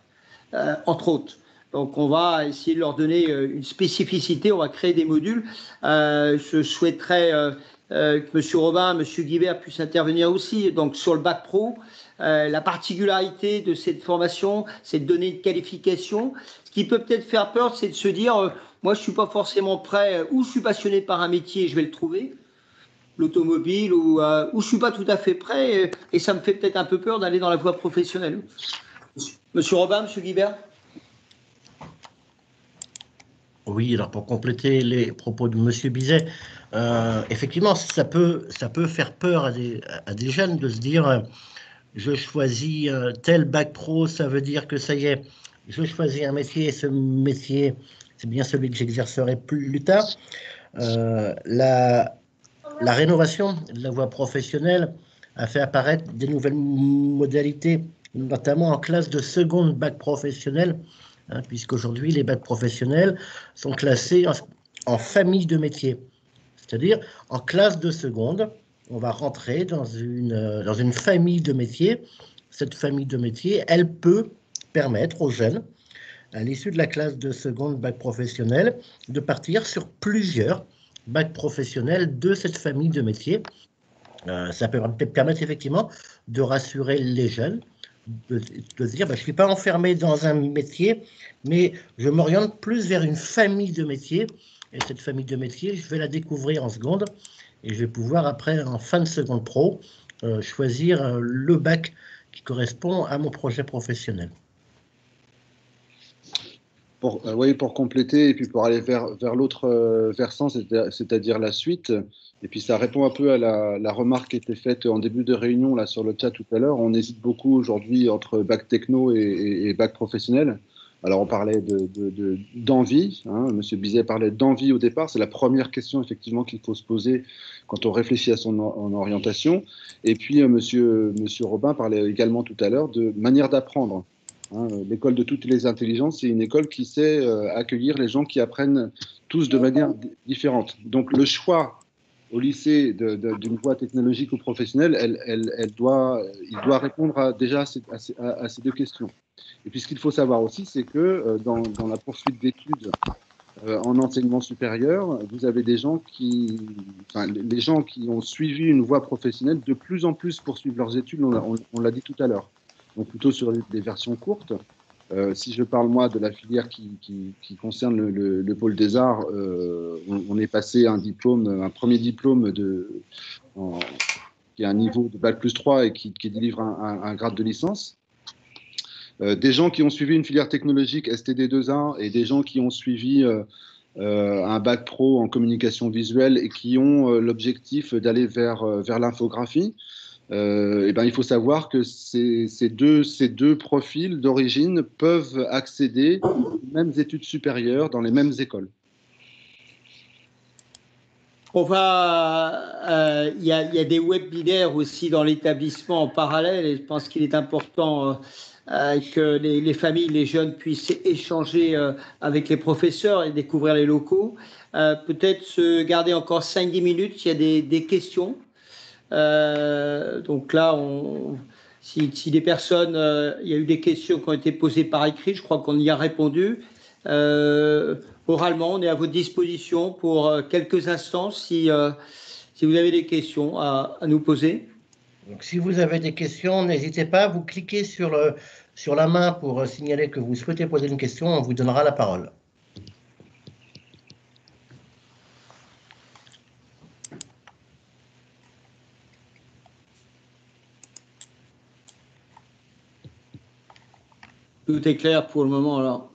A: entre autres. Donc, on va essayer de leur donner une spécificité. On va créer des modules. Je souhaiterais que M. Robin, M. Guibert puissent intervenir aussi. Donc, sur le bac pro, la particularité de cette formation, c'est de donner une qualification. Ce qui peut peut-être faire peur, c'est de se dire, moi, je ne suis pas forcément prêt, ou je suis passionné par un métier et je vais le trouver, l'automobile, ou je ne suis pas tout à fait prêt, et ça me fait peut-être un peu peur d'aller dans la voie professionnelle. Monsieur Robin, M. Guibert ?
C: Oui, alors pour compléter les propos de M. Bizet, effectivement, ça peut faire peur à des jeunes de se dire je choisis tel bac pro, ça veut dire que ça y est, je choisis un métier et ce métier, c'est bien celui que j'exercerai plus tard. La rénovation de la voie professionnelle a fait apparaître des nouvelles modalités, notamment en classe de seconde bac professionnel, hein, puisqu'aujourd'hui, les bacs professionnels sont classés en famille de métiers. C'est-à-dire, en classe de seconde, on va rentrer dans une famille de métiers. Cette famille de métiers, elle peut permettre aux jeunes, à l'issue de la classe de seconde bac professionnel, de partir sur plusieurs bacs professionnels de cette famille de métiers. Ça peut permettre effectivement de rassurer les jeunes, de se dire, je ne suis pas enfermé dans un métier, mais je m'oriente plus vers une famille de métiers. Et cette famille de métiers, je vais la découvrir en seconde et je vais pouvoir après, en fin de seconde pro, choisir le bac qui correspond à mon projet professionnel.
D: Oui, pour compléter et puis pour aller vers l'autre versant, c'est-à-dire la suite. Et puis ça répond un peu à la remarque qui était faite en début de réunion là, sur le chat tout à l'heure. On hésite beaucoup aujourd'hui entre bac techno et bac professionnel. Alors on parlait d'envie, hein, Monsieur Bizet parlait d'envie au départ. C'est la première question effectivement qu'il faut se poser quand on réfléchit à son orientation. Et puis Monsieur Robin parlait également tout à l'heure de manière d'apprendre. Hein, l'école de toutes les intelligences, c'est une école qui sait accueillir les gens qui apprennent tous de manière différente. Donc le choix au lycée d'une voie technologique ou professionnelle, il doit répondre déjà à ces deux questions. Et puis ce qu'il faut savoir aussi, c'est que dans la poursuite d'études en enseignement supérieur, vous avez des gens les gens qui ont suivi une voie professionnelle de plus en plus poursuivent leurs études, on l'a dit tout à l'heure. Donc plutôt sur des versions courtes. Si je parle moi de la filière qui concerne le pôle des arts, on est passé un premier diplôme qui est un niveau de bac plus 3 et qui délivre un grade de licence. Des gens qui ont suivi une filière technologique STD2A et des gens qui ont suivi un bac pro en communication visuelle et qui ont l'objectif d'aller vers l'infographie. Il faut savoir que ces deux profils d'origine peuvent accéder aux mêmes études supérieures dans les mêmes écoles.
A: Il y a des webinaires aussi dans l'établissement en parallèle et je pense qu'il est important que les familles, les jeunes puissent échanger avec les professeurs et découvrir les locaux. Peut-être se garder encore 5-10 minutes s'il y a des questions. Donc là, si des personnes, il y a eu des questions qui ont été posées par écrit, je crois qu'on y a répondu. Oralement, on est à votre disposition pour quelques instants si vous avez des questions à nous poser.
C: Donc, si vous avez des questions, n'hésitez pas, vous cliquez sur la main pour signaler que vous souhaitez poser une question, on vous donnera la parole.
A: Tout est clair pour le moment, alors.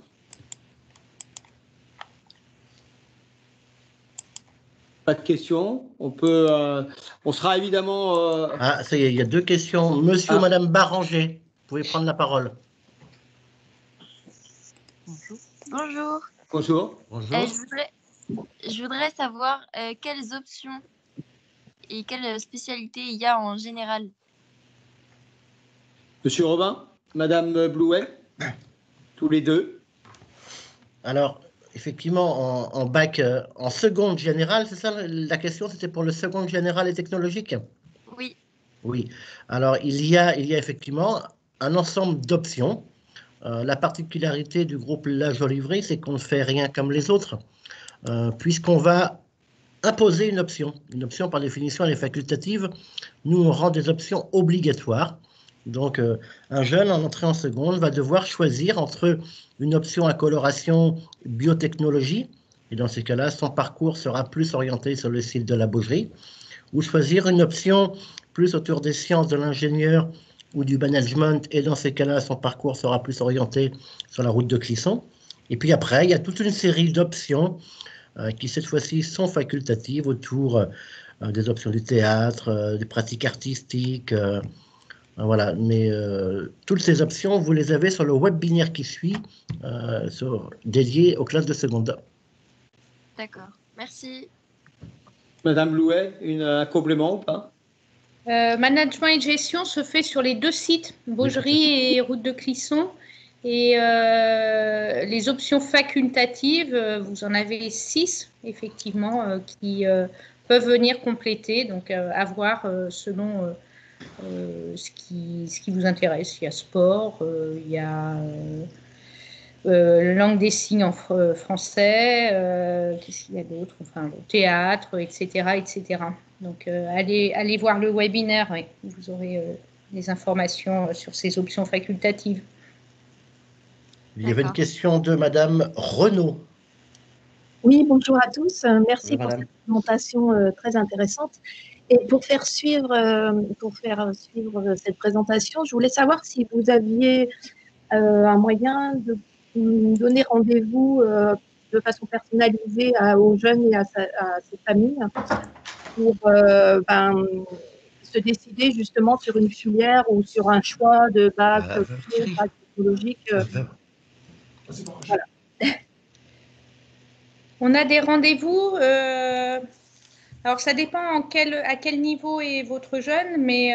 A: Pas de questions. On sera évidemment...
C: Ah, ça y est, il y a deux questions. Monsieur ou Madame Baranger, vous pouvez prendre la parole.
G: Bonjour.
A: Bonjour.
C: Bonjour.
G: Je voudrais savoir quelles options et quelles spécialités il y a en général.
A: Monsieur Robin, Madame Blouet, tous les deux.
C: Alors, effectivement, en bac, en seconde générale, c'est ça la question, c'était pour le seconde général et technologique?
G: Oui.
C: Oui. Alors, il y a effectivement un ensemble d'options. La particularité du groupe La Joliverie, c'est qu'on ne fait rien comme les autres, puisqu'on va imposer une option. Une option, par définition, elle est facultative. Nous, on rend des options obligatoires. Donc, un jeune en entrée en seconde va devoir choisir entre une option à coloration biotechnologie, et dans ces cas-là, son parcours sera plus orienté sur le site de la Baugerie, ou choisir une option plus autour des sciences de l'ingénieur ou du management, et dans ces cas-là, son parcours sera plus orienté sur la route de Clisson. Et puis après, il y a toute une série d'options qui, cette fois-ci, sont facultatives autour des options du théâtre, des pratiques artistiques, Voilà, mais toutes ces options, vous les avez sur le webinaire qui suit, dédié aux classes de seconde.
G: D'accord, merci.
A: Madame Louet, un complément ou pas?
F: Management et gestion se fait sur les 2 sites, Baugerie et Route de Clisson. Et les options facultatives, vous en avez 6, effectivement, qui peuvent venir compléter, donc à voir selon ce qui vous intéresse. Il y a sport, il y a langue des signes en français, qu'est-ce qu'il y a d'autre, enfin, théâtre, etc., etc. Donc, allez voir le webinaire, ouais. Vous aurez des informations sur ces options facultatives.
C: Il y avait une question de Madame Renaud.
H: Oui, bonjour à tous. Merci
C: Bonjour,
H: pour cette présentation très intéressante. Et pour faire suivre cette présentation, je voulais savoir si vous aviez un moyen de donner rendez-vous de façon personnalisée aux jeunes et à ses familles pour se décider justement sur une filière ou sur un choix de bac technologique. Voilà.
F: On a des rendez-vous. Alors, ça dépend à quel niveau est votre jeune, mais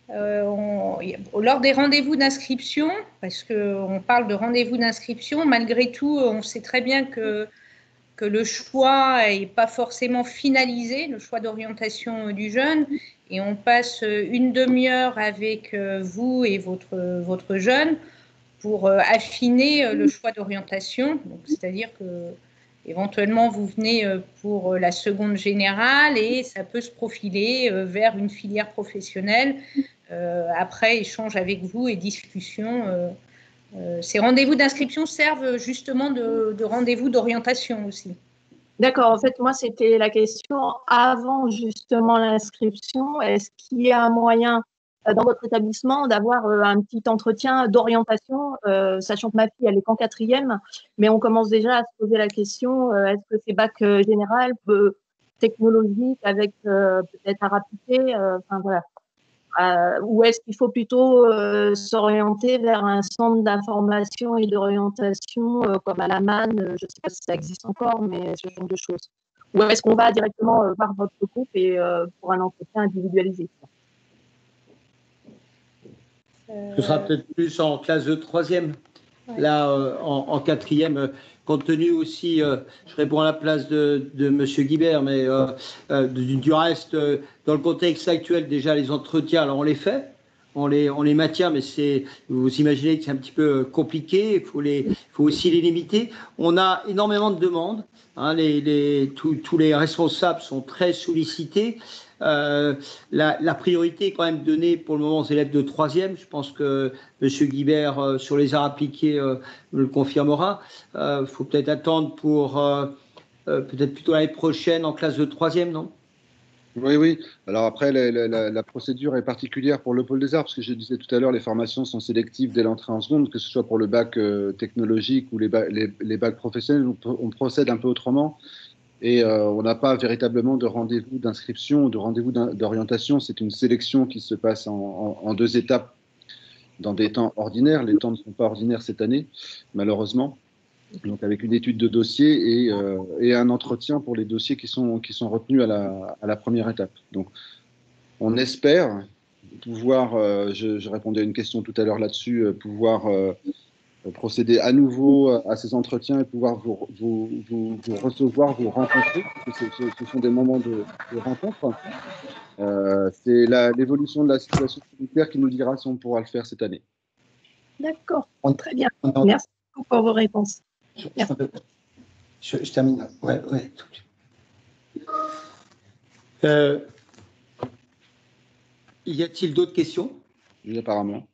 F: lors des rendez-vous d'inscription, parce qu'on parle de rendez-vous d'inscription, malgré tout, on sait très bien que le choix n'est pas forcément finalisé, le choix d'orientation du jeune, et on passe une demi-heure avec vous et votre jeune pour affiner le choix d'orientation. C'est-à-dire que éventuellement, vous venez pour la seconde générale et ça peut se profiler vers une filière professionnelle après échange avec vous et discussion. Ces rendez-vous d'inscription servent justement de rendez-vous d'orientation aussi.
H: D'accord. En fait, moi, c'était la question avant justement l'inscription. Est-ce qu'il y a un moyen dans votre établissement d'avoir un petit entretien d'orientation, sachant que ma fille, elle est qu'en 4e, mais on commence déjà à se poser la question, est-ce que c'est bac général, technologique, avec peut-être à rapidité, enfin voilà. Ou est-ce qu'il faut plutôt s'orienter vers un centre d'information et d'orientation comme à la MAN, je ne sais pas si ça existe encore, mais ce genre de choses. Ou est-ce qu'on va directement voir votre groupe et pour un entretien individualisé?
A: Ce sera peut-être plus en classe de 3e. Ouais. Là, en 4e, compte tenu aussi, je réponds à la place de M. Guibert, mais du reste, dans le contexte actuel, déjà, les entretiens, alors on les fait, on les maintient, mais vous imaginez que c'est un petit peu compliqué, il faut aussi les limiter. On a énormément de demandes, hein, tous les responsables sont très sollicités. La priorité est quand même donnée pour le moment aux élèves de 3e. Je pense que M. Guibert, sur les arts appliqués, me le confirmera. Il faut peut-être attendre pour peut-être plutôt l'année prochaine en classe de 3e, non?
D: Oui. Alors après, la procédure est particulière pour le pôle des arts, parce que je disais tout à l'heure, les formations sont sélectives dès l'entrée en seconde, que ce soit pour le bac technologique ou les bacs professionnels, on procède un peu autrement. Et on n'a pas véritablement de rendez-vous d'inscription ou de rendez-vous d'orientation. C'est une sélection qui se passe en 2 étapes dans des temps ordinaires. Les temps ne sont pas ordinaires cette année, malheureusement. Donc avec une étude de dossier et un entretien pour les dossiers qui sont retenus à la première étape. Donc on espère pouvoir, je répondais à une question tout à l'heure là-dessus, pouvoir procéder à nouveau à ces entretiens et pouvoir vous recevoir, vous rencontrer, parce que ce sont des moments de rencontre. C'est l'évolution de la situation sanitaire qui nous dira si on pourra le faire cette année.
H: D'accord, très bien. Merci beaucoup pour vos réponses.
A: Je termine là. Ouais. Y a-t-il d'autres questions?
D: Oui, apparemment.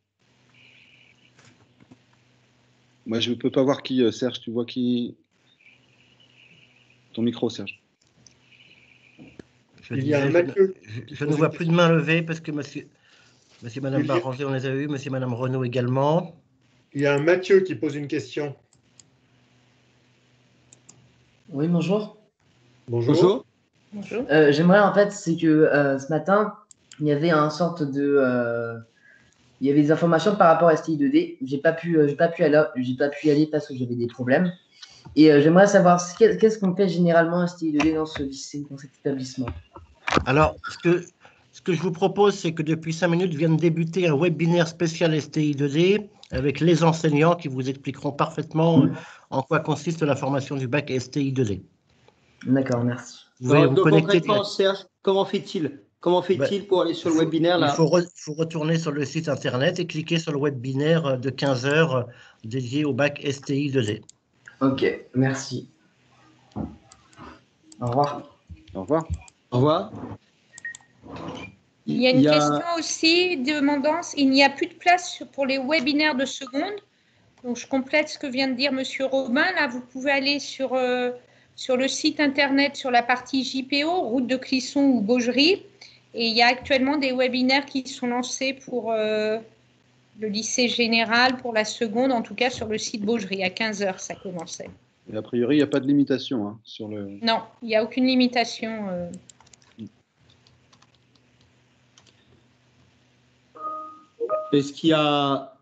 D: Moi, je ne peux pas voir qui, Serge. Tu vois qui? Ton micro, Serge.
C: Il y a un Mathieu. Je ne vois plus de main levée parce que monsieur et madame Baranzé, on les a eu, monsieur et madame Renaud également.
E: Il y a un Mathieu qui pose une question.
I: Oui, bonjour.
E: Bonjour.
I: J'aimerais, en fait, c'est que ce matin, il y avait un sorte de il y avait des informations par rapport à STI2D. J'ai pas pu y aller parce que j'avais des problèmes. Et j'aimerais savoir qu'est-ce qu'on fait généralement à STI2D dans ce lycée, dans cet établissement.
C: Alors, ce que je vous propose, c'est que depuis 5 minutes vient de débuter un webinaire spécial STI2D avec les enseignants qui vous expliqueront parfaitement en quoi consiste la formation du bac STI2D.
I: D'accord, merci.
C: Vous pouvez vous connecter.
A: Concrètement, Serge, comment fait-il pour aller sur le webinaire là?
C: Il faut retourner sur le site internet et cliquer sur le webinaire de 15 heures dédié au bac STI2D.
I: Ok, merci. Au revoir.
D: Au revoir.
A: Au revoir.
F: Il y a une question aussi demandant, il n'y a plus de place pour les webinaires de seconde. Donc, je complète ce que vient de dire Monsieur Robin. Là, vous pouvez aller sur le site internet, sur la partie JPO, route de Clisson ou Baugerie. Et il y a actuellement des webinaires qui sont lancés pour le lycée général, pour la seconde, en tout cas sur le site Baugerie. À 15 heures, ça commençait.
D: Et a priori, il n'y a pas de limitation hein, sur le…
F: Non, il n'y a aucune limitation.
A: Est-ce qu'il y a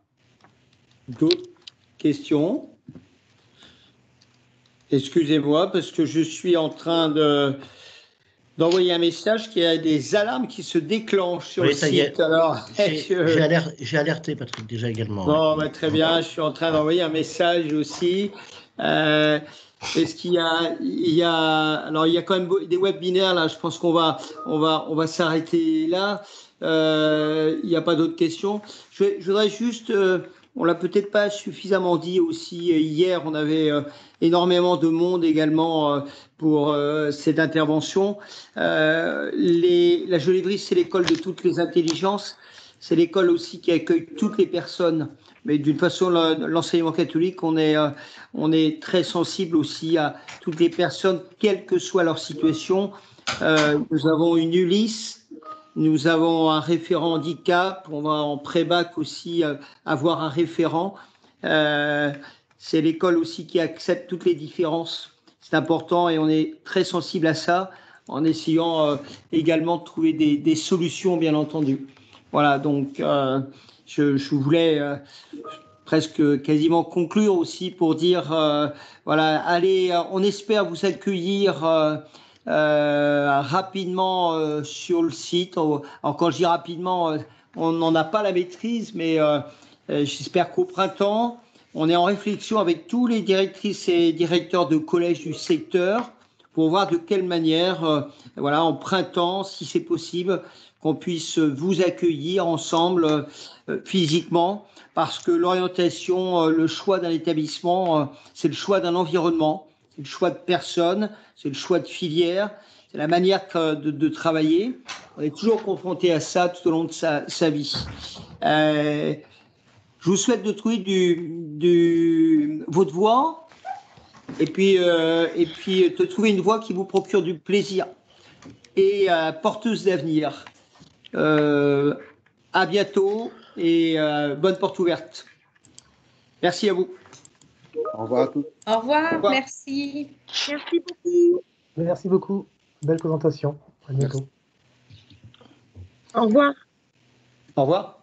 A: d'autres questions? Excusez-moi, parce que je suis en train d'envoyer un message qu'il y a des alarmes qui se déclenchent sur le site. Alors,
C: j'ai alerté Patrick déjà également.
A: Bon, bah, très bien, je suis en train d'envoyer un message aussi. Est-ce qu'il y a, alors il y a quand même des webinaires là, je pense qu'on va s'arrêter là. Il n'y a pas d'autres questions. Je voudrais juste, on l'a peut-être pas suffisamment dit aussi, hier on avait énormément de monde également pour cette intervention. La Jolie Vrise, c'est l'école de toutes les intelligences, c'est l'école aussi qui accueille toutes les personnes, mais d'une façon, l'enseignement catholique, on est très sensible aussi à toutes les personnes, quelle que soit leur situation. Nous avons une Ulysse. Nous avons un référent handicap, on va en pré-bac aussi avoir un référent. C'est l'école aussi qui accepte toutes les différences. C'est important et on est très sensible à ça en essayant également de trouver des solutions, bien entendu. Voilà, donc je voulais presque quasiment conclure aussi pour dire, voilà, allez, on espère vous accueillir rapidement sur le site. Alors quand je dis rapidement, on n'en a pas la maîtrise, mais j'espère qu'au printemps, on est en réflexion avec tous les directrices et directeurs de collèges du secteur pour voir de quelle manière, voilà, en printemps, si c'est possible, qu'on puisse vous accueillir ensemble physiquement, parce que l'orientation, le choix d'un établissement, c'est le choix d'un environnement, c'est le choix de personnes, c'est le choix de filière, c'est la manière de travailler. On est toujours confronté à ça tout au long de sa vie. Je vous souhaite de trouver votre voie et puis de trouver une voie qui vous procure du plaisir et porteuse d'avenir. À bientôt et bonne porte ouverte. Merci à vous.
D: Au revoir à tous.
F: Au revoir, merci.
G: Merci beaucoup.
J: Merci beaucoup. Belle présentation. À bientôt.
G: Au revoir.
A: Au revoir.